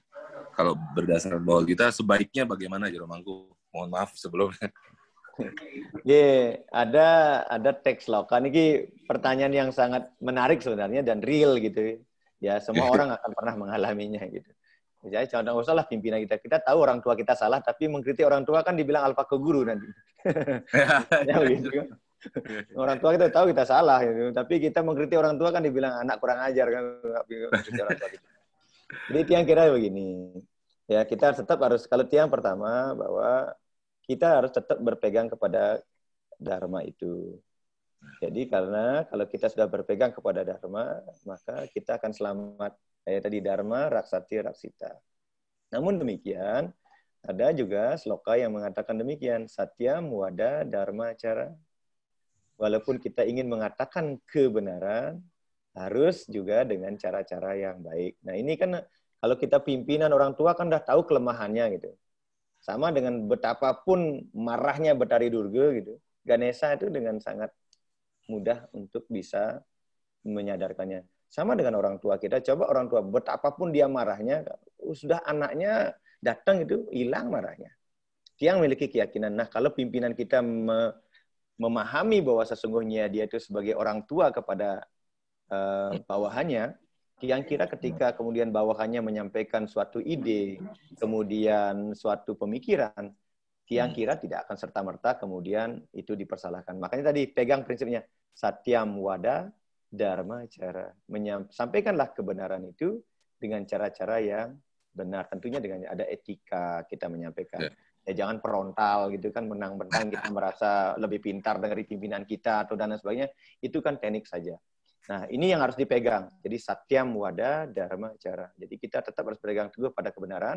Kalau berdasarkan bahwa kita sebaiknya bagaimana, Jero Mangku? Mohon maaf sebelumnya. Ada teks loka. Ini pertanyaan yang sangat menarik sebenarnya dan real gitu. Ya, semua orang akan pernah mengalaminya gitu. Jadi jangan usah lah pimpinan kita. Kita tahu orang tua kita salah, tapi mengkritik orang tua kan dibilang alfa ke guru nanti. Ya begitu. Orang tua kita tahu kita salah, gitu. Tapi kita mengkritik orang tua kan dibilang anak kurang ajar kan. Jadi tiang kira begini, ya kita tetap harus, kalau tiang pertama bahwa kita harus tetap berpegang kepada Dharma itu. Jadi karena kalau kita sudah berpegang kepada Dharma, maka kita akan selamat. Kayak tadi Dharma, Raksati, Raksita. Namun demikian, ada juga sloka yang mengatakan demikian, Satyam, Wada, Dharma, Cara. Walaupun kita ingin mengatakan kebenaran, harus juga dengan cara-cara yang baik. Nah ini kan kalau kita pimpinan orang tua kan udah tahu kelemahannya gitu. Sama dengan betapapun marahnya Betari Durga gitu. Ganesha itu dengan sangat mudah untuk bisa menyadarkannya. Sama dengan orang tua kita. Coba orang tua betapapun dia marahnya, sudah anaknya datang itu hilang marahnya. Dia memiliki keyakinan. Nah kalau pimpinan kita memahami bahwa sesungguhnya dia itu sebagai orang tua kepada bawahannya, yang kira ketika kemudian bawahannya menyampaikan suatu ide, kemudian suatu pemikiran, yang kira tidak akan serta-merta kemudian itu dipersalahkan. Makanya tadi pegang prinsipnya, satyam wada dharma cara. Sampaikanlah kebenaran itu dengan cara-cara yang benar. Tentunya dengan ada etika kita menyampaikan. Ya jangan frontal gitu kan, menang-menang kita merasa lebih pintar dari pimpinan kita atau dan sebagainya. Itu kan teknik saja. Nah, ini yang harus dipegang. Jadi satyam wada dharma cara. Jadi kita tetap harus berpegang teguh pada kebenaran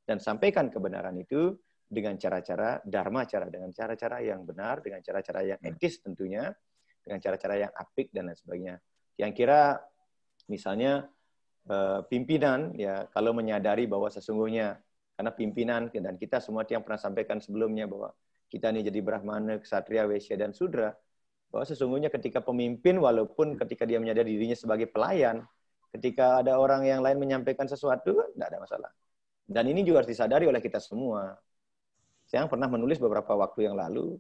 dan sampaikan kebenaran itu dengan cara-cara dharma cara, dengan cara-cara yang benar, dengan cara-cara yang etis tentunya, dengan cara-cara yang apik dan lain sebagainya. Yang kira misalnya pimpinan ya kalau menyadari bahwa sesungguhnya karena pimpinan dan kita semua yang pernah sampaikan sebelumnya bahwa kita ini jadi brahmana, ksatria, waisya dan sudra, bahwa sesungguhnya ketika pemimpin walaupun ketika dia menyadari dirinya sebagai pelayan, ketika ada orang yang lain menyampaikan sesuatu tidak ada masalah. Dan ini juga harus disadari oleh kita semua. Saya pernah menulis beberapa waktu yang lalu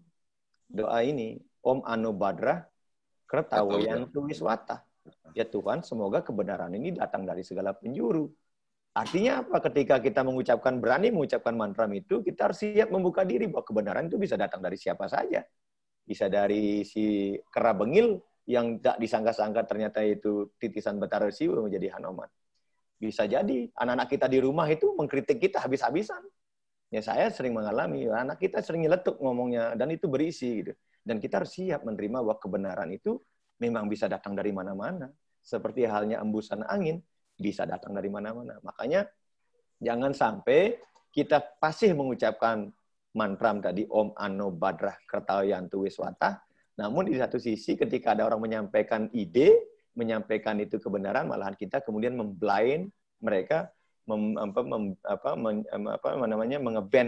doa ini, Om Anu Badrah Kertawayantu Wiswata. Ya Tuhan, semoga kebenaran ini datang dari segala penjuru. Artinya apa? Ketika kita berani mengucapkan mantra itu, kita harus siap membuka diri bahwa kebenaran itu bisa datang dari siapa saja. Bisa dari si kera bengil yang tak disangka-sangka ternyata itu titisan Betara Siwa menjadi Hanoman. Bisa jadi anak-anak kita di rumah itu mengkritik kita habis-habisan. Ya saya sering mengalami, anak kita sering nyeletuk ngomongnya, dan itu berisi. Gitu. Dan kita harus siap menerima bahwa kebenaran itu memang bisa datang dari mana-mana. Seperti halnya embusan angin, bisa datang dari mana-mana. Makanya jangan sampai kita pasif mengucapkan mantra tadi Om Ano Badrah Kertawayantu Wiswata, namun di satu sisi ketika ada orang menyampaikan ide, menyampaikan itu kebenaran, malahan kita kemudian memblind mereka, mengeban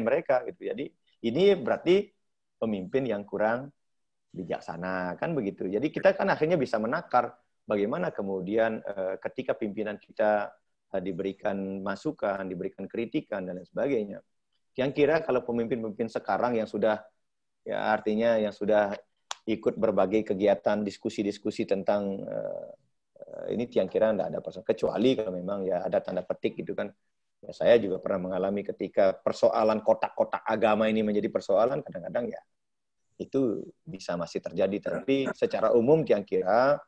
mereka gitu. Jadi ini berarti pemimpin yang kurang bijaksana kan begitu. Jadi kita kan akhirnya bisa menakar bagaimana kemudian ketika pimpinan kita diberikan masukan, diberikan kritikan dan lain sebagainya. Yang kira kalau pemimpin-pemimpin sekarang yang sudah ya artinya yang sudah ikut berbagai kegiatan diskusi-diskusi tentang ini yang kira tidak ada persoalan, kecuali kalau memang ya ada tanda petik gitu kan. Ya, saya juga pernah mengalami ketika persoalan kotak-kotak agama ini menjadi persoalan, kadang-kadang ya itu bisa masih terjadi. Tapi secara umum yang kira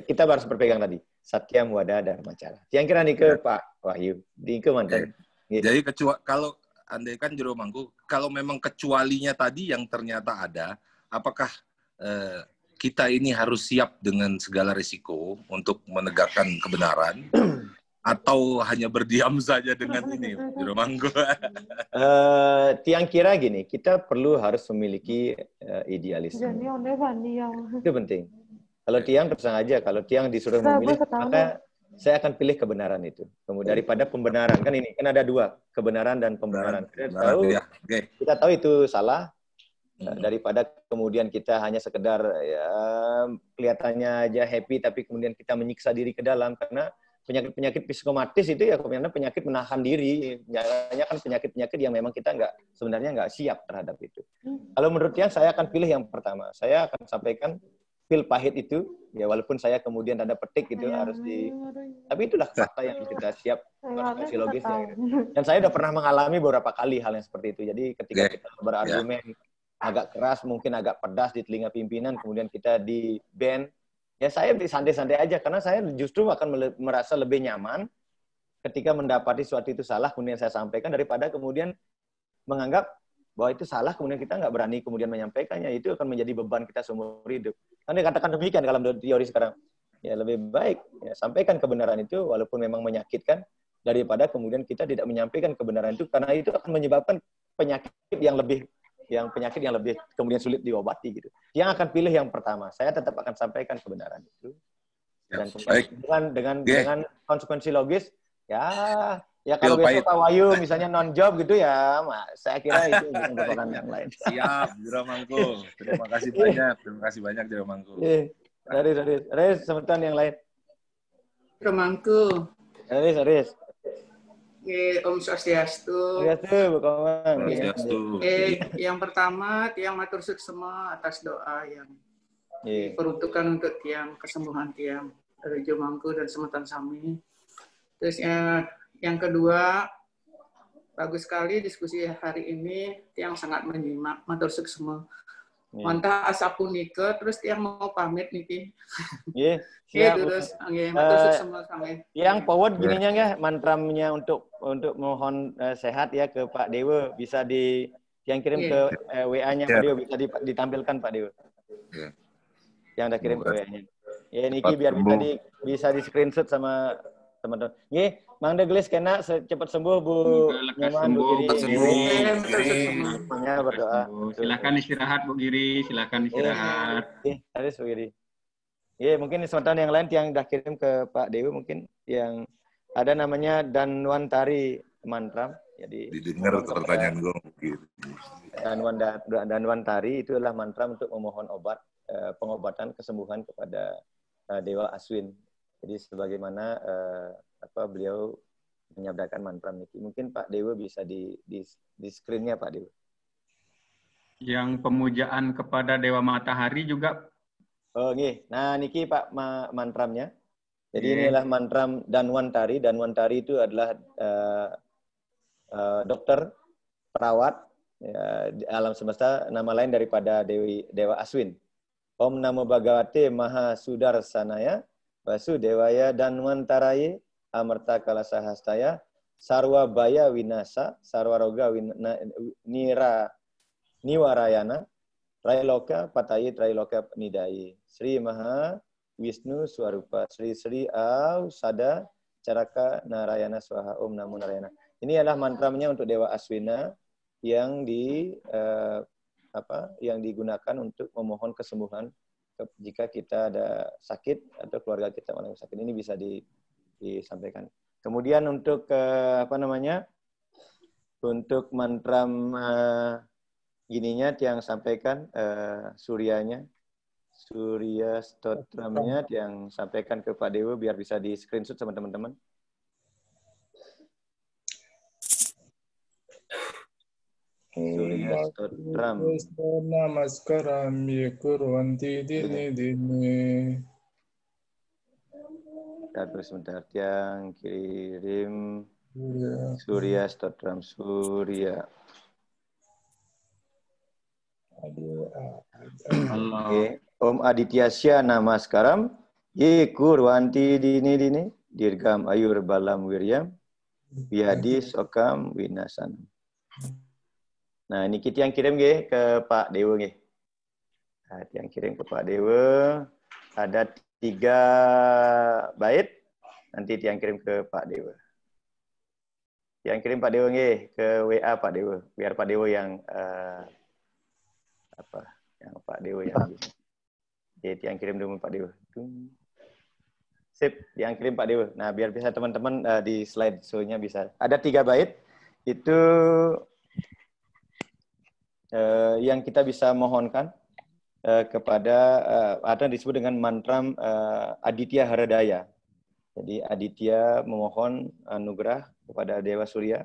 kita harus berpegang tadi satyam wada dharma cara. Yang kira nih ke Pak Wahyu, di ke mantan. Jadi kalau andai kan Jero Mangku, kalau memang kecualinya tadi yang ternyata ada, apakah kita ini harus siap dengan segala risiko untuk menegakkan kebenaran, atau hanya berdiam saja dengan ini, Jero Mangku? Tiang kira gini, kita perlu harus memiliki idealisme. Itu penting. Kalau Tiang terus aja, kalau Tiang disuruh memilih, maka saya akan pilih kebenaran itu. Kemudian daripada pembenaran, kan ini kan ada dua, kebenaran dan pembenaran. Kita tahu itu salah. Daripada kemudian kita hanya sekedar ya, kelihatannya aja happy tapi kemudian kita menyiksa diri ke dalam karena penyakit-penyakit psikomatis itu ya kemudian penyakit menahan diri, banyak kan penyakit-penyakit yang memang kita sebenarnya nggak siap terhadap itu. Kalau menurut yang saya akan pilih yang pertama, saya akan sampaikan pil pahit itu ya walaupun saya kemudian tanda petik itu harus tapi itulah fakta yang kita siap sosiologisnya. Dan saya udah pernah mengalami beberapa kali hal yang seperti itu. Jadi ketika kita berargumen agak keras, mungkin agak pedas di telinga pimpinan, kemudian kita di ban, ya saya santai-santai aja, karena saya justru akan merasa lebih nyaman ketika mendapati suatu itu salah, kemudian saya sampaikan, daripada kemudian menganggap bahwa itu salah, kemudian kita nggak berani kemudian menyampaikannya, itu akan menjadi beban kita seumur hidup. Kan dikatakan demikian dalam teori sekarang. Ya lebih baik, ya, sampaikan kebenaran itu, walaupun memang menyakitkan, daripada kemudian kita tidak menyampaikan kebenaran itu, karena itu akan menyebabkan penyakit yang lebih kemudian sulit diobati gitu. Yang akan pilih yang pertama, saya tetap akan sampaikan kebenaran itu. Dan dengan konsekuensi logis, ya kalau besok Pak Wahyu misalnya non job gitu ya, saya kira itu merupakan yang lain. Siap, Jero Mangku. Terima kasih banyak Jero Mangku. Riz, sebentar yang lain. Jero Mangku. Riz. Om Swastiastu. Swastiastu. Yang pertama, Tiang matur suksema atas doa yang diperuntukkan untuk tiang kesembuhan tiang dari Jomangku dan Semetan Sami. Terus yang kedua, bagus sekali diskusi hari ini, tiang sangat menyimak, matur suksema. Mantap asapunika, terus tiang mau pamit niki. Siap. Terus matur suksema sampai. Yang forward gininya ya, mantramnya untuk mohon sehat ya ke Pak Dewa, bisa yang kirim ke WA-nya Pak Dewa, bisa ditampilkan Pak Dewa. Yang udah kirim ke WA-nya. Ya niki biar bisa di screenshot sama teman-teman. Nggih, Mang Deglis kena cepat sembuh Bu Nyoman, Bu Giri. Semuanya berdoa. Silakan istirahat Bu Giri, silakan istirahat. Harus Bu Giri. Mungkin sementara yang lain yang udah kirim ke Pak Dewi mungkin yang ada namanya Danwantari Mantram. Jadi didengar pertanyaan gue mungkin. Danwantari itu adalah mantra untuk memohon pengobatan kesembuhan kepada Dewa Aswin. Jadi sebagaimana beliau menyabdakan mantra niki. Mungkin Pak Dewa bisa di screen-nya Pak Dewa. Yang pemujaan kepada Dewa Matahari juga. Nah niki Pak mantramnya. Jadi inilah mantram Danwantari. Danwantari itu adalah dokter, perawat di alam semesta, nama lain daripada Dewa Aswin. Om Namo Bhagavate Maha Sudarsanaya Vasudevaya Danwantaraye Amerta Kalasahastaya Sarwa Baya Winasa Sarwa Roga Niwarayana Trailoka Pataye Trailoka Nidaye Sri Maha Wisnu Swarupa Sri Sri Sada Caraka Narayana Swaha Om Namo Narayana. Ini adalah mantramnya untuk Dewa Aswina yang yang digunakan untuk memohon kesembuhan jika kita ada sakit atau keluarga kita mengalami sakit. Ini bisa disampaikan. Kemudian untuk untuk mantram gininya yang sampaikan Surya Stotramnya yang sampaikan ke Pak Dewa biar bisa di screenshot sama teman-teman. Surya Stotram. Namaskaram kurvanti dini. Terus sebentar yang kirim Surya Stotram Surya. Om Adityasya Namaskaram kurvanti dini dirgam ayur balam wiryam biadi sokam winasan. Nah, ini kita yang kirim ke Pak Dewa yang kirim ke Pak Dewa ada 3 bait. Nanti yang kirim ke Pak Dewa. Yang kirim Pak Dewa ke WA Pak Dewa. Biar Pak Dewa yang Pak Dewa yang yang kirim dulu Pak Dewa. Sip, yang kirim Pak Dewa. Nah, biar bisa teman-teman di slide show-nya bisa. Ada 3 bait. Itu yang kita bisa mohonkan kepada atau disebut dengan mantram Aditya Haradaya. Jadi Aditya memohon anugerah kepada Dewa Surya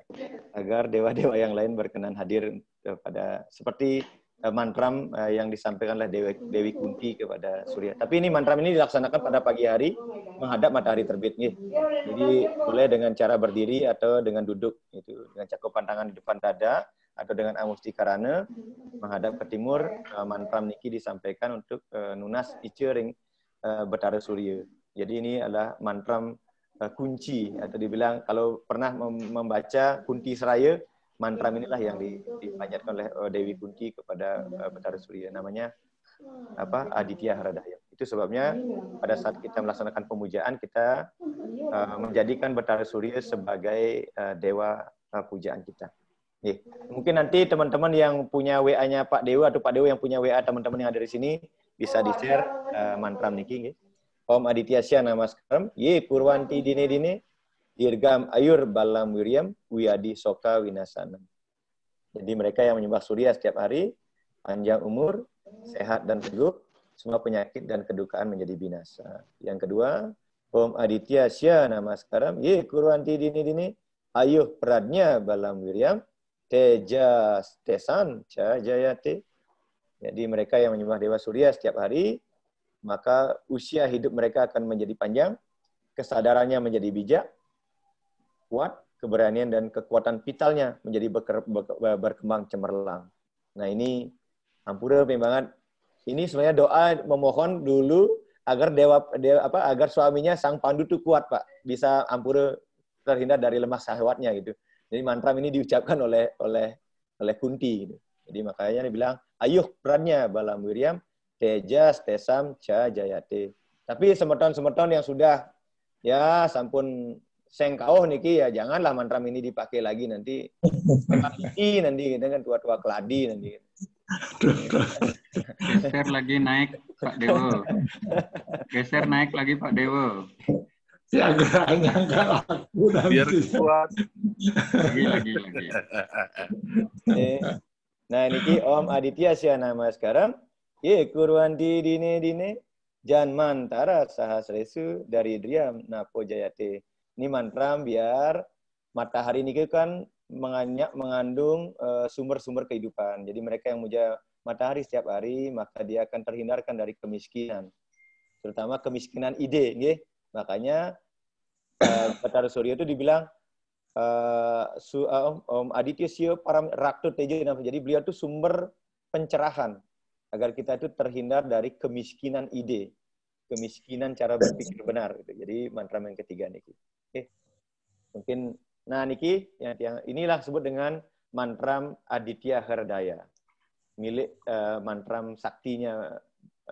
agar dewa-dewa yang lain berkenan hadir kepada seperti mantram yang disampaikan oleh Dewi Kunti kepada Surya. Tapi ini mantram ini dilaksanakan pada pagi hari menghadap matahari terbit. Jadi boleh dengan cara berdiri atau dengan duduk, dengan cakupan tangan di depan dada atau dengan amustikarana menghadap ke timur. Mantram niki disampaikan untuk nunas icering Betara Surya. Jadi ini adalah mantram kunci atau dibilang kalau pernah membaca Kunti Seraya, mantram inilah yang dipanjatkan oleh Dewi Kunti kepada Betara Surya. Namanya Aditya Haradaya. Itu sebabnya pada saat kita melaksanakan pemujaan kita menjadikan Betara Surya sebagai dewa pujaan kita. Mungkin nanti teman-teman yang punya WA-nya Pak Dewa atau Pak Dewa yang punya WA teman-teman yang ada di sini bisa di-share mantram niki. Om Adityasya Namaskaram kurvanti dini dirgam ayur balam wiryam wiyadi soka winasanam. Jadi mereka yang menyembah Surya setiap hari panjang umur, sehat dan teguh, semua penyakit dan kedukaan menjadi binasa. Yang kedua, Om Adityasya Namaskaram kurvanti dini ayuh pradnya balam wiryam Tejas Tesan Jayate. Jadi mereka yang menyembah Dewa Surya setiap hari maka usia hidup mereka akan menjadi panjang, kesadarannya menjadi bijak, kuat, keberanian dan kekuatan vitalnya menjadi berkembang cemerlang. Nah ini Ampura memang ini sebenarnya doa memohon dulu agar agar suaminya sang pandu itu kuat, Pak, bisa Ampura terhindar dari lemah syahwatnya gitu. Jadi mantra ini diucapkan oleh Kunti gitu. Jadi makanya dia bilang ayuh perannya balam wiriam tejas tesam ca jayate. Tapi semeton-semeton yang sudah ya sampun sengkauh niki ya janganlah mantra ini dipakai lagi nanti nanti dengan tua-tua keladi nanti. Geser lagi naik Pak Dewo. Geser naik lagi Pak Dewo. Ya geraknya enggak laku nanti. Biar kuat. Lagi. Nah niki Om Aditya sia nama sekarang. Ye kurwanti dine jan mantara sahasresu dari driam napo jayate. Ini mantra biar matahari ini kan mengandung sumber-sumber kehidupan. Jadi mereka yang muja matahari setiap hari, maka dia akan terhindarkan dari kemiskinan. Terutama kemiskinan ide. Nggih. Makanya Batara Surya itu dibilang Om Aditya Sio Param Rakto Tejo. Jadi beliau itu sumber pencerahan agar kita itu terhindar dari kemiskinan ide, kemiskinan cara berpikir benar. Gitu. Jadi mantra yang ketiga niki. Oke, mungkin. Nah niki yang inilah sebut dengan mantra Aditya Herdaya, milik mantra saktinya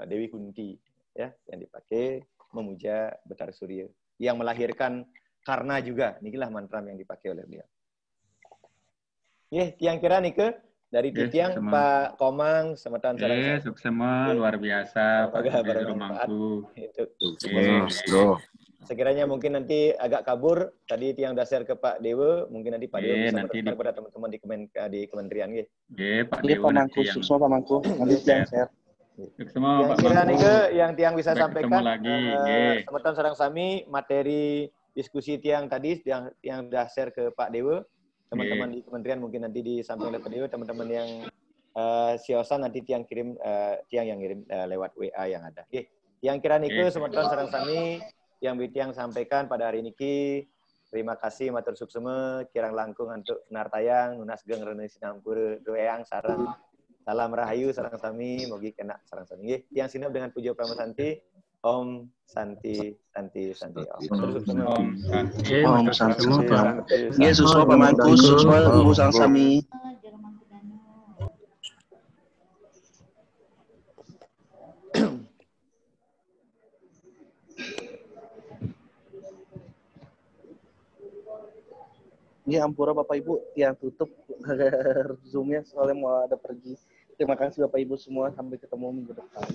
Dewi Kunti, ya, yang dipakai memuja Batara Surya, yang melahirkan Karna juga. Inilah mantra yang dipakai oleh beliau. Tiang kira nike dari Titiang Pak Komang semetan sarang. Suksema luar biasa Pak Dewi Romangku. Sekiranya mungkin nanti agak kabur tadi yang dasar ke Pak Dewa, mungkin nanti Pak Dewa bisa berpesan kepada teman-teman di kementerian nggih. Pak Dewa nanti yang Pak Mangku nanti share. Yang kira nih yang tiang bisa sampaikan semeton sarang sami materi diskusi tiang tadi yang dah share ke Pak Dewa, teman-teman di kementerian mungkin nanti disampaikan oleh Pak Dewa, teman-teman yang siosan nanti tiang yang kirim lewat WA yang ada. Yang kira niku semeton sarang sami yang Bitiang sampaikan pada hari ini. Terima kasih matur sukseme kirang langkung untuk nartayang nunas geng rene sinampur doeang sareng salam rahayu sareng sami mugi kena sareng sami nggih tiang sinep dengan puja pramasanti Om Santi Om matur sukseme Om Santi Yesus pamangku suswa ibu sareng sami. Ya ampura Bapak Ibu yang tutup Zoom-nya soalnya mau ada pergi. Terima kasih Bapak Ibu semua, sampai ketemu minggu depan.